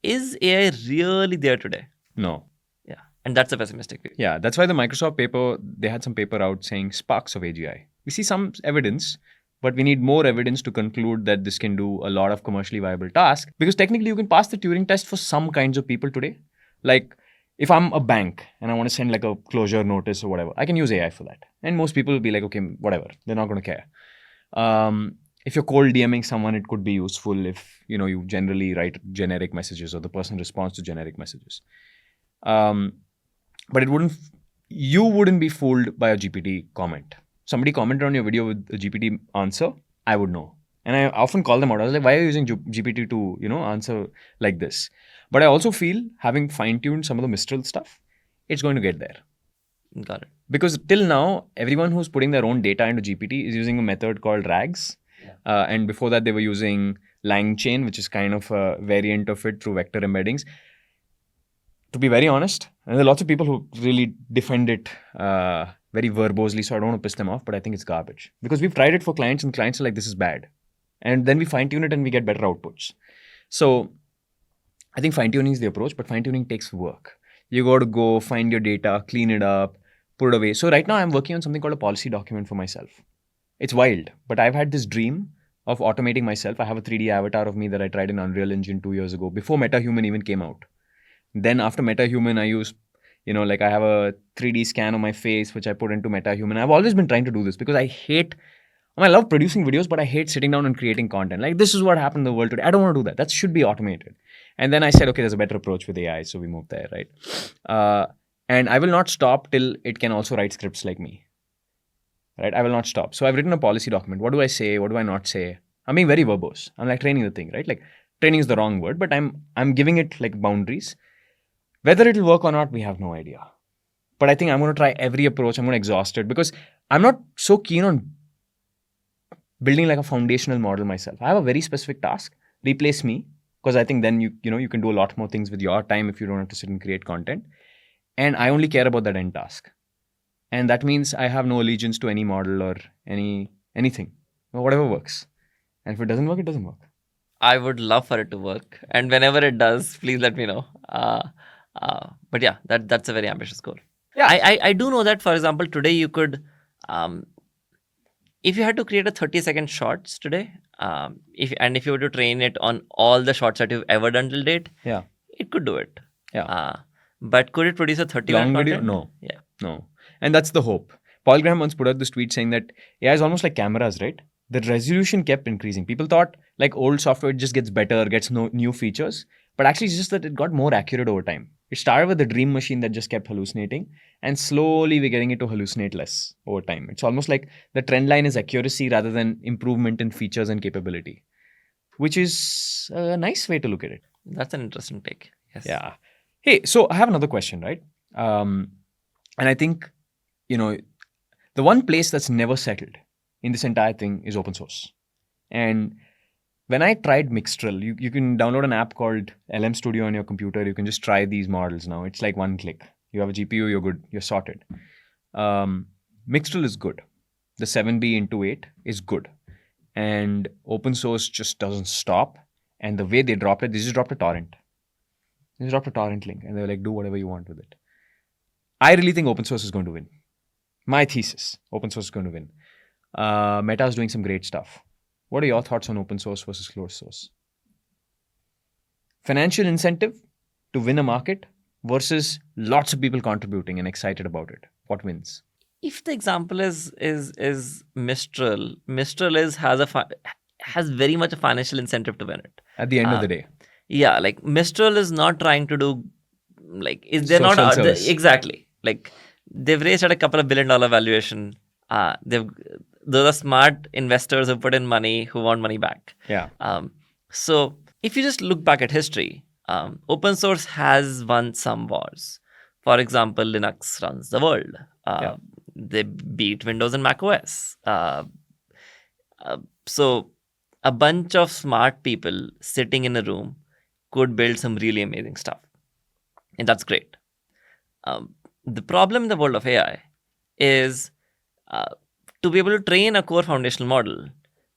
Speaker 2: is AI really there today?
Speaker 1: No.
Speaker 2: Yeah. And that's a pessimistic view.
Speaker 1: Yeah. That's why the Microsoft paper, they had some paper out saying sparks of AGI. We see some evidence, but we need more evidence to conclude that this can do a lot of commercially viable tasks. Because technically you can pass the Turing test for some kinds of people today. Like if I'm a bank and I want to send like a closure notice or whatever, I can use AI for that. And most people will be like, okay, whatever. They're not going to care. If you're cold DMing someone, it could be useful if, you generally write generic messages or the person responds to generic messages. But you wouldn't be fooled by a GPT comment. Somebody commented on your video with a GPT answer, I would know. And I often call them out. I was like, why are you using GPT to, answer like this? But I also feel, having fine-tuned some of the Mistral stuff, it's going to get there.
Speaker 2: Got it.
Speaker 1: Because till now, everyone who's putting their own data into GPT is using a method called RAGs. And before that, they were using LangChain, which is kind of a variant of it through vector embeddings. To be very honest, and there are lots of people who really defend it very verbosely, so I don't want to piss them off, but I think it's garbage. Because we've tried it for clients, and clients are like, this is bad. And then we fine-tune it and we get better outputs. So I think fine-tuning is the approach, but fine-tuning takes work. You got to go find your data, clean it up, put it away. So right now I'm working on something called a policy document for myself. It's wild, but I've had this dream of automating myself. I have a 3D avatar of me that I tried in Unreal Engine 2 years ago, before MetaHuman even came out. Then after MetaHuman, I use, like I have a 3D scan of my face, which I put into MetaHuman. I've always been trying to do this because I love producing videos, but I hate sitting down and creating content. Like, this is what happened in the world today. I don't want to do that. That should be automated. And then I said, okay, there's a better approach with AI. So we moved there, right? And I will not stop till it can also write scripts like me, right? I will not stop. So I've written a policy document. What do I say? What do I not say? I'm being very verbose. I'm like training the thing, right? Like, training is the wrong word, but I'm giving it like boundaries. Whether it'll work or not, we have no idea. But I think I'm going to try every approach. I'm going to exhaust it because I'm not so keen on building like a foundational model myself. I have a very specific task. Replace me, because I think then you can do a lot more things with your time if you don't have to sit and create content. And I only care about that end task. And that means I have no allegiance to any model or anything. Whatever works. And if it doesn't work, it doesn't work.
Speaker 2: I would love for it to work. And whenever it does, please let me know. But yeah, that's a very ambitious goal.
Speaker 1: Yeah.
Speaker 2: I do know that, for example, today you could, if you had to create a 30-second shorts today, if you were to train it on all the shots that you've ever done till date,
Speaker 1: yeah,
Speaker 2: it could do it.
Speaker 1: Yeah.
Speaker 2: But could it produce a 30-minute
Speaker 1: long video?
Speaker 2: content?
Speaker 1: No.
Speaker 2: Yeah.
Speaker 1: No. And that's the hope. Paul Graham once put out this tweet saying that AI is almost like cameras, right? The resolution kept increasing. People thought like old software just gets better, gets new features. But actually, it's just that it got more accurate over time. It started with the dream machine that just kept hallucinating. And slowly we're getting it to hallucinate less over time. It's almost like the trend line is accuracy rather than improvement in features and capability, which is a nice way to look at it.
Speaker 2: That's an interesting take. Yes.
Speaker 1: Yeah. Hey, so I have another question, right? And I think, the one place that's never settled in this entire thing is open source. And when I tried Mixtral, you can download an app called LM Studio on your computer. You can just try these models now. It's like one click. You have a GPU, you're good, you're sorted. Mixtral is good. The 7B into 8 is good. And open source just doesn't stop. And the way they dropped it, they just dropped a torrent. They just dropped a torrent link and they were like, do whatever you want with it. I really think open source is going to win. My thesis, open source is going to win. Meta is doing some great stuff. What are your thoughts on open source versus closed source? Financial incentive to win a market versus lots of people contributing and excited about it. What wins?
Speaker 2: If the example is Mistral has very much a financial incentive to win it.
Speaker 1: At the end of the day.
Speaker 2: Yeah, like Mistral is not trying to do they're
Speaker 1: Social
Speaker 2: not
Speaker 1: service.
Speaker 2: exactly. Like they've raised at a couple of $1 billion valuation. Those are smart investors who put in money, who want money back.
Speaker 1: Yeah.
Speaker 2: So if you just look back at history, open source has won some wars. For example, Linux runs the world. They beat Windows and Mac OS. So a bunch of smart people sitting in a room could build some really amazing stuff. And that's great. The problem in the world of AI is to be able to train a core foundational model,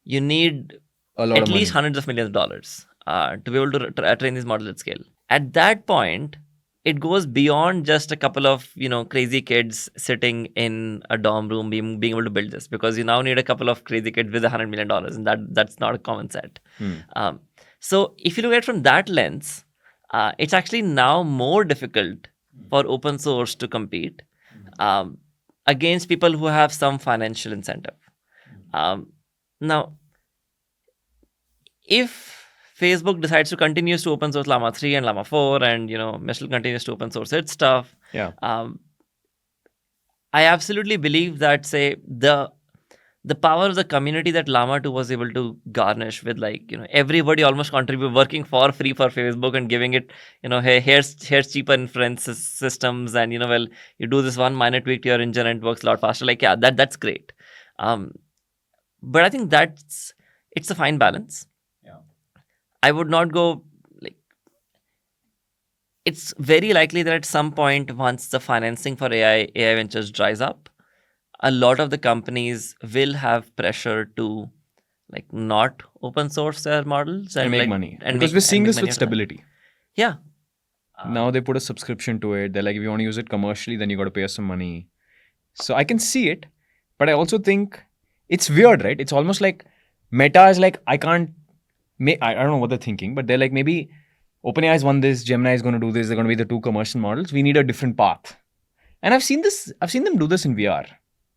Speaker 2: you need at least hundreds of millions of dollars to be able to train these models at scale. At that point, it goes beyond just a couple of crazy kids sitting in a dorm room being able to build this, because you now need a couple of crazy kids with $100 million, and that's not a common set. So if you look at it from that lens, it's actually now more difficult for open source to compete against people who have some financial incentive. Now, if Facebook decides to continue to open source Llama 3 and Llama 4 and Mistral continues to open source its stuff, I absolutely believe that, say, the power of the community that Llama 2 was able to garnish with everybody almost contribute working for free for Facebook and giving it hey, here's cheaper inference systems, and you do this one minor tweak to your engine and it works a lot faster. That's great. But I think it's a fine balance. I would not go it's very likely that at some point, once the financing for AI ventures dries up, a lot of the companies will have pressure to not open source their models and
Speaker 1: make money. Because we're seeing this with stability.
Speaker 2: Yeah.
Speaker 1: Now they put a subscription to it. They're like, if you want to use it commercially, then you got to pay us some money. So I can see it, but I also think it's weird, right? It's almost like Meta is like, I can't I don't know what they're thinking, but they're like, maybe OpenAI has won this, Gemini is going to do this, they're going to be the two commercial models. We need a different path. And I've seen them do this in VR.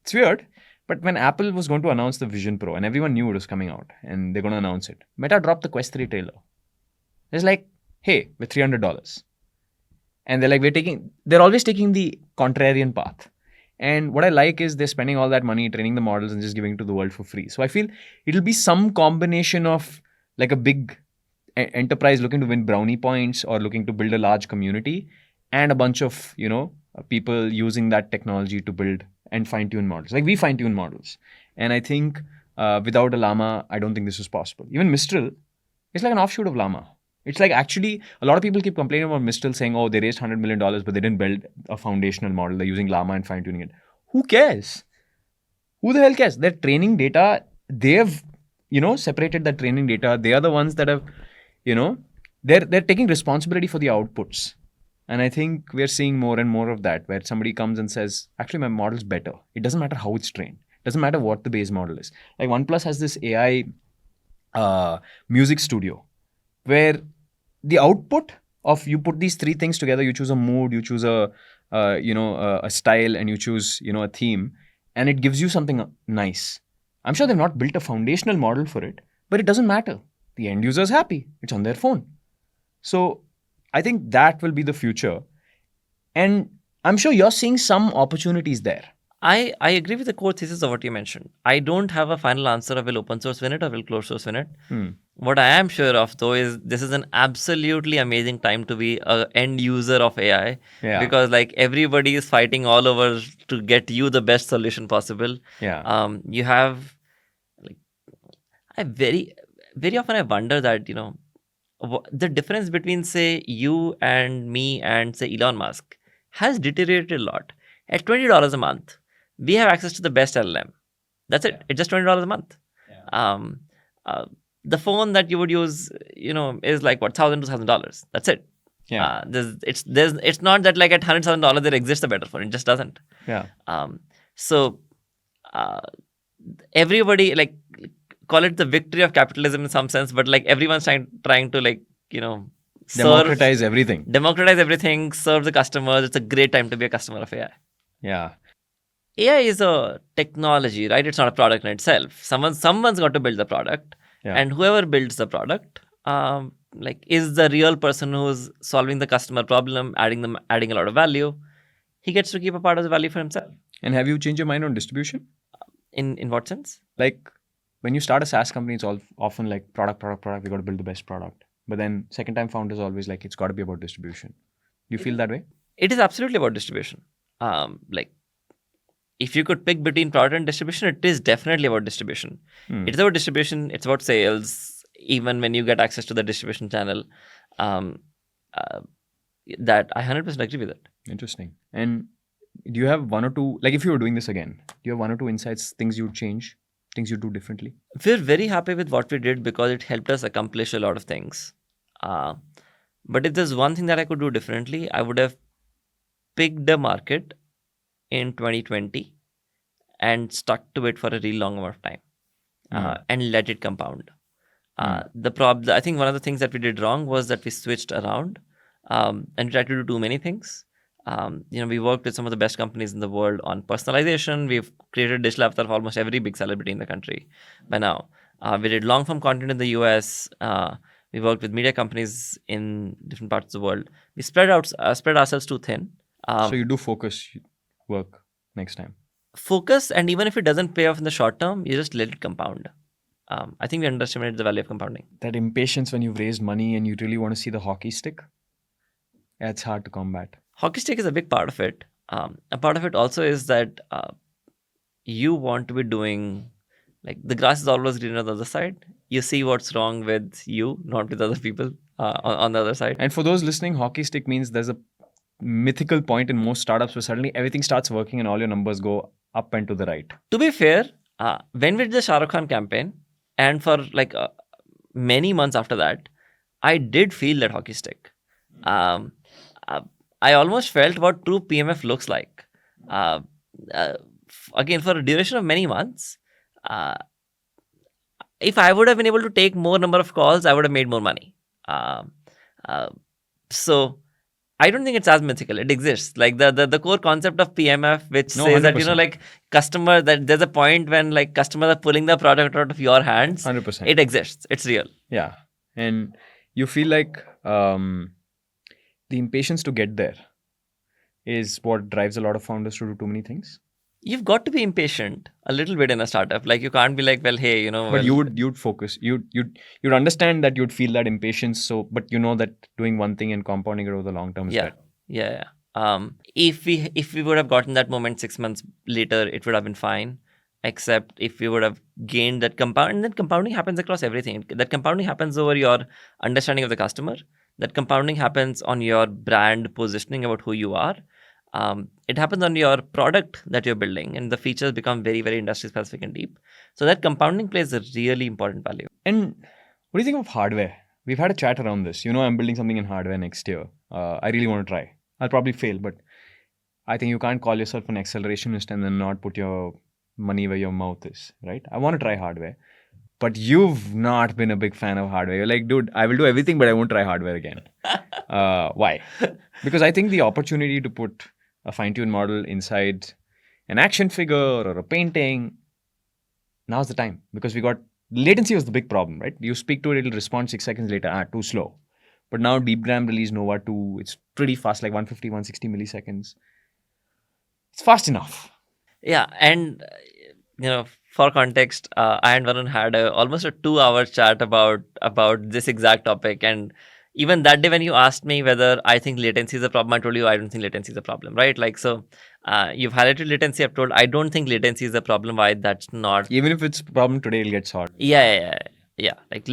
Speaker 1: It's weird. But when Apple was going to announce the Vision Pro and everyone knew it was coming out and they're going to announce it, Meta dropped the Quest 3 trailer. It's like, hey, we're $300. And they're like, they're always taking the contrarian path. And what I like is they're spending all that money training the models and just giving it to the world for free. So I feel it'll be some combination of like a big enterprise looking to win brownie points or looking to build a large community and a bunch of, people using that technology to build and fine-tune models. Like we fine-tune models. And I think without a Llama, I don't think this is possible. Even Mistral is like an offshoot of Llama. It's like actually, a lot of people keep complaining about Mistral saying, oh, they raised $100 million, but they didn't build a foundational model. They're using Llama and fine-tuning it. Who cares? Who the hell cares? Their training data, they've, separated that training data. They are the ones that have, they're taking responsibility for the outputs. And I think we're seeing more and more of that, where somebody comes and says, actually, my model's better. It doesn't matter how it's trained. It doesn't matter what the base model is. Like OnePlus has this AI music studio, where the output of you put these three things together, you choose a mood, you choose a style, and you choose, a theme, and it gives you something nice. I'm sure they've not built a foundational model for it, but it doesn't matter. The end user is happy. It's on their phone. So I think that will be the future. And I'm sure you're seeing some opportunities there.
Speaker 2: I agree with the core thesis of what you mentioned. I don't have a final answer of will open source win it or will closed source win it. What I am sure of, though, is this is an absolutely amazing time to be an end user of AI.
Speaker 1: Yeah.
Speaker 2: Because like everybody is fighting all over to get you the best solution possible.
Speaker 1: Yeah.
Speaker 2: You have like, I very often I wonder that, the difference between say you and me and say Elon Musk has deteriorated a lot. At $20 a month, we have access to the best LLM. That's it. It's just $20 a month.
Speaker 1: Yeah.
Speaker 2: The phone that you would use, is like what, $1,000 to $1,000. That's it.
Speaker 1: Yeah.
Speaker 2: It's not that like at $100,000 there exists a better phone. It just doesn't.
Speaker 1: Yeah.
Speaker 2: So everybody like call it the victory of capitalism in some sense, but like everyone's trying to like
Speaker 1: Democratize everything.
Speaker 2: Serve the customers. It's a great time to be a customer of AI.
Speaker 1: Yeah.
Speaker 2: AI is a technology, right? It's not a product in itself. Someone's got to build the product, and whoever builds the product, is the real person who's solving the customer problem, adding a lot of value. He gets to keep a part of the value for himself.
Speaker 1: And have you changed your mind on distribution?
Speaker 2: In what sense?
Speaker 1: Like when you start a SaaS company, it's all often like product. We got to build the best product. But then second time founders always like it's got to be about distribution. Do you feel that way?
Speaker 2: It is absolutely about distribution. If you could pick between product and distribution, it is definitely about distribution. It's about distribution. It's about sales. Even when you get access to the distribution channel, that I 100% agree with it.
Speaker 1: Interesting. And do you have one or two, like if you were doing this again, do you have one or two insights, things you'd change, things you'd do differently?
Speaker 2: We're very happy with what we did because it helped us accomplish a lot of things. But if there's one thing that I could do differently, I would have picked a market in 2020 and stuck to it for a really long amount of time and let it compound. I think one of the things that we did wrong was that we switched around and tried to do too many things. We worked with some of the best companies in the world on personalization. We've created digital avatar for almost every big celebrity in the country by now. We did long form content in the US. We worked with media companies in different parts of the world. We spread ourselves too thin.
Speaker 1: So you do focus work next time.
Speaker 2: Focus, and even if it doesn't pay off in the short term, you just let it compound. I think we underestimated the value of compounding.
Speaker 1: That impatience when you've raised money and you really want to see the hockey stick, it's hard to combat.
Speaker 2: Hockey stick is a big part of it. A part of it also is that you want to be doing, like the grass is always greener on the other side. You see what's wrong with you, not with other people on the other side.
Speaker 1: And for those listening, hockey stick means there's a mythical point in most startups where suddenly everything starts working and all your numbers go up and to the right.
Speaker 2: To be fair, when we did the Shah Rukh Khan campaign, and for like many months after that, I did feel that hockey stick. I almost felt what true PMF looks like. again, for a duration of many months, if I would have been able to take more number of calls, I would have made more money. Um, uh, so I don't think it's as mythical. It exists. Like the core concept of PMF, which
Speaker 1: No,
Speaker 2: says that
Speaker 1: 100%.
Speaker 2: like customer, that there's a point when like customers are pulling the product out of your hands.
Speaker 1: 100%.
Speaker 2: It exists. It's real.
Speaker 1: Yeah. And you feel like the impatience to get there is what drives a lot of founders to do too many things.
Speaker 2: You've got to be impatient a little bit in a startup. Like you can't be like, well, hey,
Speaker 1: But you'd focus. You'd understand that you'd feel that impatience. So, but you know that doing one thing and compounding it over the long term is better.
Speaker 2: Yeah. If we would have gotten that moment 6 months later, it would have been fine. Except if we would have gained that compound, and then compounding happens across everything. That compounding happens over your understanding of the customer. That compounding happens on your brand positioning about who you are. It happens on your product that you're building, and the features become very, very industry specific and deep. So that compounding plays a really important value.
Speaker 1: And what do you think of hardware? We've had a chat around this. I'm building something in hardware next year. I really want to try. I'll probably fail, but I think you can't call yourself an accelerationist and then not put your money where your mouth is, right? I want to try hardware. But you've not been a big fan of hardware. You're like, dude, I will do everything, but I won't try hardware again. Why? Because I think the opportunity to put a fine-tuned model inside an action figure or a painting, now's the time. Because latency was the big problem, right? You speak to it, it'll respond 6 seconds later. Too slow. But now DeepGram released Nova 2. It's pretty fast, like 150, 160 milliseconds. It's fast enough.
Speaker 2: Yeah, and for context, I and Varun had almost a 2-hour chat about this exact topic. And even that day when you asked me whether I think latency is a problem, I told you I don't think latency is a problem, right? Like, so you've highlighted latency. I've told I don't think latency is a problem. Why that's not.
Speaker 1: Even if it's a problem today, it'll get solved.
Speaker 2: Yeah. Like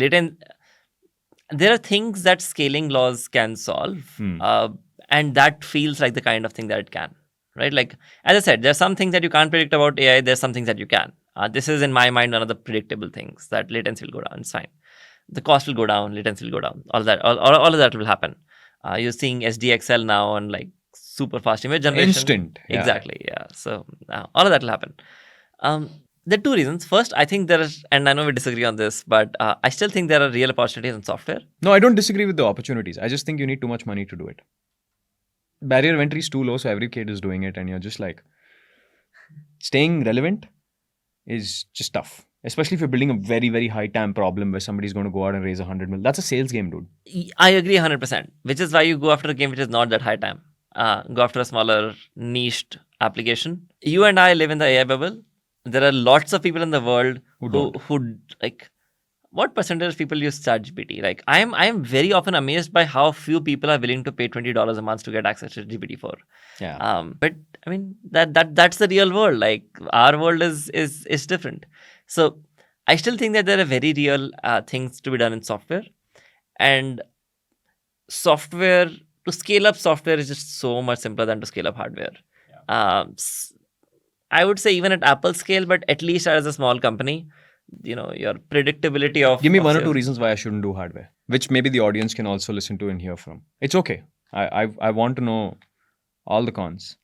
Speaker 2: there are things that scaling laws can solve. And that feels like the kind of thing that it can. Right? Like, as I said, there's some things that you can't predict about AI. There's some things that you can. This is, in my mind, one of the predictable things, that latency will go down. It's fine. The cost will go down. Latency will go down. All of that will happen. You're seeing SDXL now on like super fast image generation.
Speaker 1: Instant.
Speaker 2: Yeah. Exactly. Yeah. So all of that will happen. There are two reasons. First, I think there is, and I know we disagree on this, but I still think there are real opportunities in software.
Speaker 1: No, I don't disagree with the opportunities. I just think you need too much money to do it. Barrier of entry is too low, so every kid is doing it, and you're just like, staying relevant is just tough. Especially if you're building a very, very high TAM problem where somebody's going to go out and raise 100 mil. That's a sales game, dude.
Speaker 2: I agree 100%, which is why you go after a game which is not that high TAM. Go after a smaller, niched application. You and I live in the AI bubble. There are lots of people in the world who like, what percentage of people use ChatGPT? Like, I am very often amazed by how few people are willing to pay $20 a month to get access to GPT-4.
Speaker 1: Yeah.
Speaker 2: But I mean that's the real world. Like, our world is different. So I still think that there are very real things to be done in software, and software, to scale up software is just so much simpler than to scale up hardware. Yeah. I would say even at Apple scale, but at least as a small company, your predictability of.
Speaker 1: Give me one or two reasons why I shouldn't do hardware, which maybe the audience can also listen to and hear from. It's okay. I want to know all the cons.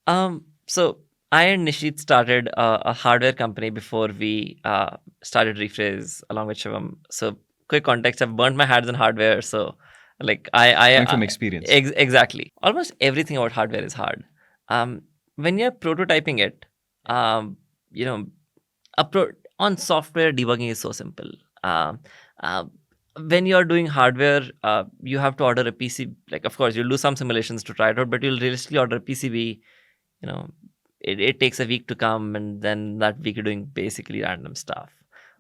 Speaker 2: So I and Nishit started a hardware company before we started Rephrase along with Shivam. So quick context, I've burnt my hands on hardware. So like I
Speaker 1: from experience.
Speaker 2: Exactly. Almost everything about hardware is hard. When you're prototyping it, on software, debugging is so simple. When you're doing hardware, you have to order a PC. Like, of course, you'll do some simulations to try it out, but you'll realistically order a PCB. It takes a week to come, and then that week you're doing basically random stuff,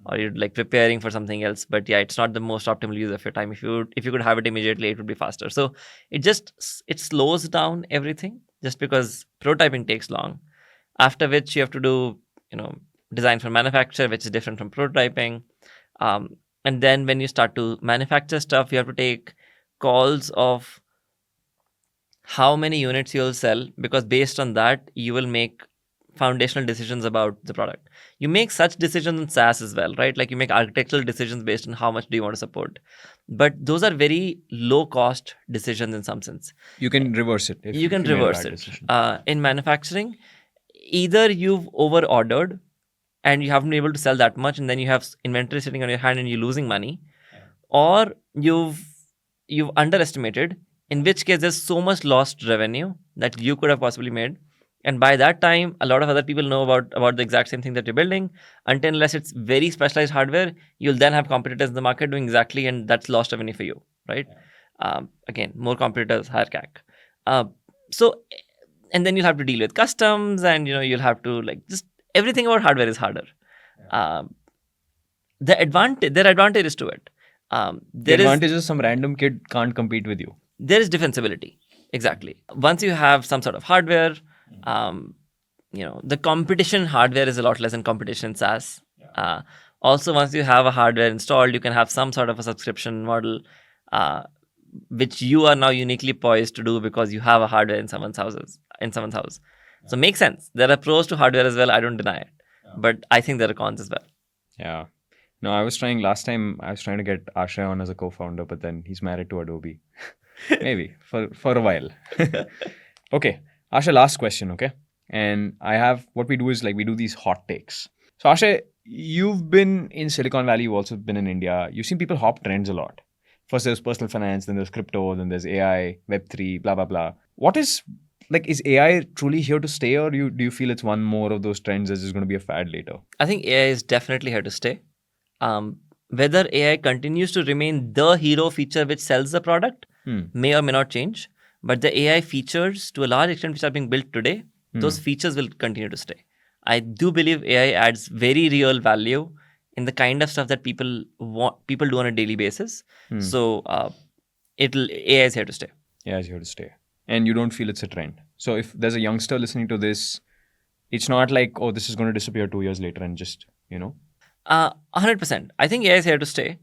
Speaker 2: or you're like preparing for something else. But yeah, it's not the most optimal use of your time. If you could have it immediately, it would be faster. So it slows down everything just because prototyping takes long. After which you have to do design for manufacture, which is different from prototyping. And then when you start to manufacture stuff, you have to take calls of how many units you'll sell, because based on that, you will make foundational decisions about the product. You make such decisions in SaaS as well, right? Like, you make architectural decisions based on how much do you want to support. But those are very low cost decisions in some sense.
Speaker 1: You can reverse it.
Speaker 2: You can reverse it. In manufacturing, either you've over ordered and you haven't been able to sell that much, and then you have inventory sitting on your hand and you're losing money, or you've underestimated, in which case there's so much lost revenue that you could have possibly made. And by that time, a lot of other people know about the exact same thing that you're building. Until unless it's very specialized hardware, you'll then have competitors in the market doing exactly, and that's lost revenue for you, right? Again, more competitors, higher CAC. So, and then you'll have to deal with customs, and you'll have to just everything about hardware is harder. There are advantages to it.
Speaker 1: The advantage is some random kid can't compete with you.
Speaker 2: There is defensibility. Exactly. Once you have some sort of hardware, the competition in hardware is a lot less than competition in SaaS. Also, once you have a hardware installed, you can have some sort of a subscription model, which you are now uniquely poised to do because you have a hardware in someone's house. So makes sense. There are pros to hardware as well. I don't deny it, but I think there are cons as well.
Speaker 1: Yeah. No, last time I was trying to get Ashray on as a co-founder, but then he's married to Adobe. Maybe for a while. Okay. Ashray, last question, okay? And what we do is we do these hot takes. So Ashray, you've been in Silicon Valley, you've also been in India. You've seen people hop trends a lot. First there's personal finance, then there's crypto, then there's AI, Web3, blah, blah, blah. What is AI truly here to stay, or do you feel it's one more of those trends that's just going to be a fad later?
Speaker 2: I think AI is definitely here to stay. Whether AI continues to remain the hero feature which sells the product may or may not change, but the AI features to a large extent which are being built today, those features will continue to stay. I do believe AI adds very real value in the kind of stuff that people do on a daily basis. So AI is here to stay.
Speaker 1: AI is here to stay. And you don't feel it's a trend. So if there's a youngster listening to this, it's not like, oh, this is going to disappear 2 years later and just,
Speaker 2: 100%. I think AI is here to stay.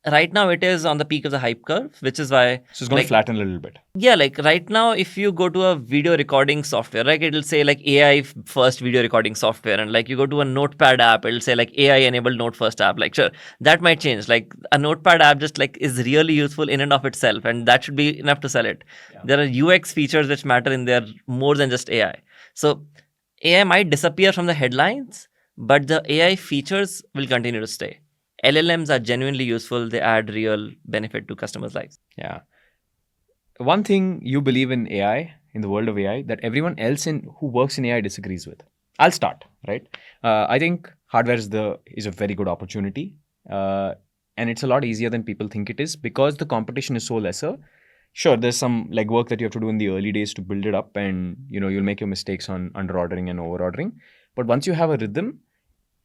Speaker 2: Right now, it is on the peak of the hype curve, which is why...
Speaker 1: So it's going to flatten a little bit.
Speaker 2: Yeah, right now, if you go to a video recording software, it'll say AI first video recording software. And you go to a notepad app, it'll say AI enabled note first app. Sure, that might change. A notepad app just is really useful in and of itself. And that should be enough to sell it. Yeah. There are UX features which matter in there more than just AI. So AI might disappear from the headlines, but the AI features will continue to stay. LLMs are genuinely useful. They add real benefit to customers' lives.
Speaker 1: Yeah. One thing you believe in AI, in the world of AI, that everyone else who works in AI disagrees with. I'll start, right? I think hardware is a very good opportunity. And it's a lot easier than people think it is because the competition is so lesser. Sure, there's some work that you have to do in the early days to build it up, and you'll make your mistakes on under-ordering and over-ordering. But once you have a rhythm,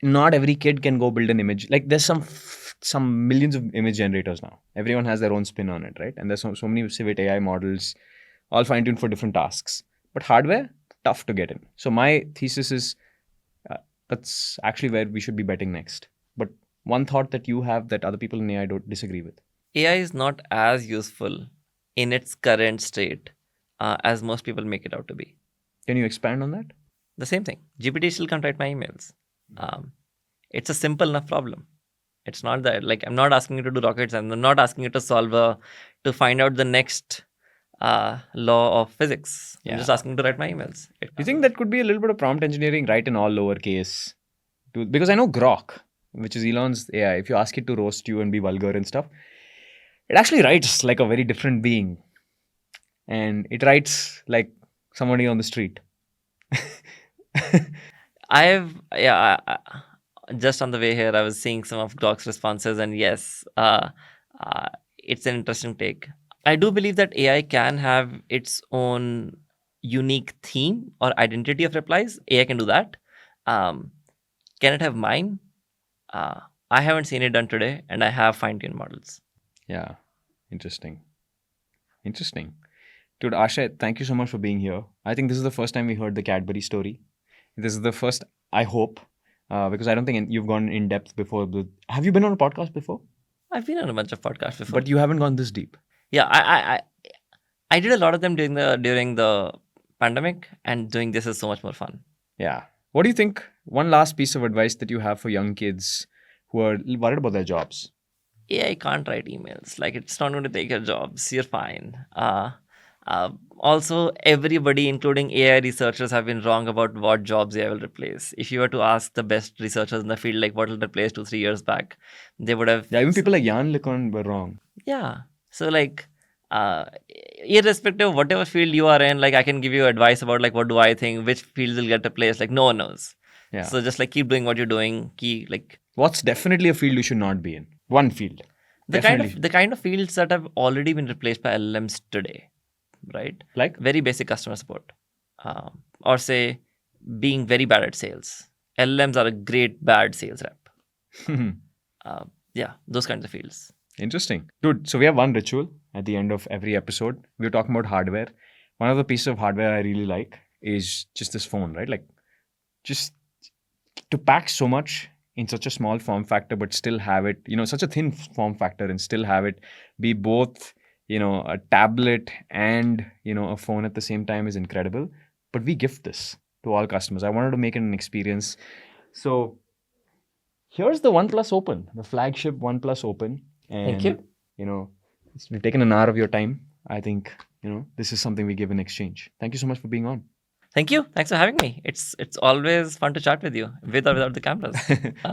Speaker 1: not every kid can go build an image. There's some millions of image generators now. Everyone has their own spin on it, right? And there's so many Civet AI models, all fine-tuned for different tasks. But hardware, tough to get in. So my thesis is that's actually where we should be betting next. But one thought that you have that other people in AI don't disagree with.
Speaker 2: AI is not as useful in its current state as most people make it out to be.
Speaker 1: Can you expand on that?
Speaker 2: The same thing. GPT still can't write my emails. It's a simple enough problem. It's not that I'm not asking you to do rockets. I'm not asking you to to find out the next law of physics. I'm just asking you to write my emails.
Speaker 1: Do you think that could be a little bit of prompt engineering, write in all lowercase? Because I know Grok, which is Elon's AI, if you ask it to roast you and be vulgar and stuff, it actually writes like a very different being. And it writes like somebody on the street.
Speaker 2: Just on the way here, I was seeing some of Grok's responses, and yes, it's an interesting take. I do believe that AI can have its own unique theme or identity of replies. AI can do that. Can it have mine? I haven't seen it done today, and I have fine-tuned models.
Speaker 1: Yeah, interesting. Dude, Ashray, thank you so much for being here. I think this is the first time we heard the Cadbury story. This is the first, I hope, because I don't think you've gone in depth before. Have you been on a podcast before?
Speaker 2: I've been on a bunch of podcasts before.
Speaker 1: But you haven't gone this deep.
Speaker 2: Yeah, I did a lot of them during the pandemic, and doing this is so much more fun.
Speaker 1: Yeah. What do you think? One last piece of advice that you have for young kids who are worried about their jobs.
Speaker 2: AI can't write emails. It's not going to take your jobs. You're fine. Also, everybody, including AI researchers, have been wrong about what jobs AI will replace. If you were to ask the best researchers in the field, like what will replace 2-3 years back, they would have.
Speaker 1: Yeah, even people like Jan LeCun were wrong.
Speaker 2: Yeah. So like, irrespective of whatever field you are in, like I can give you advice about like what do I think, which fields will get replaced. Like no one knows.
Speaker 1: Yeah.
Speaker 2: So just like keep doing what you're doing.
Speaker 1: What's definitely a field you should not be in? One field.
Speaker 2: The kind of fields that have already been replaced by LLMs today, right?
Speaker 1: Like?
Speaker 2: Very basic customer support, or say being very bad at sales. LLMs are a great bad sales rep. Yeah, those kinds of fields.
Speaker 1: Interesting. Dude, so we have one ritual at the end of every episode. We're talking about hardware. One of the pieces of hardware I really like is just this phone, right? Like, just to pack so much in such a small form factor, but still have it, such a thin form factor and still have it be both, a tablet and, a phone at the same time is incredible. But we gift this to all customers. I wanted to make it an experience. So here's the OnePlus Open, the flagship OnePlus Open. And,
Speaker 2: Thank you.
Speaker 1: We've taken an hour of your time. I think, this is something we give in exchange. Thank you so much for being on.
Speaker 2: Thank you. Thanks for having me. It's always fun to chat with you, with or without the cameras.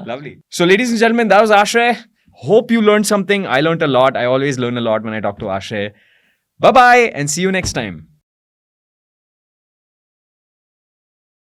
Speaker 1: Lovely. So, ladies and gentlemen, that was Ashray. Hope you learned something. I learned a lot. I always learn a lot when I talk to Ashray. Bye-bye and see you next time.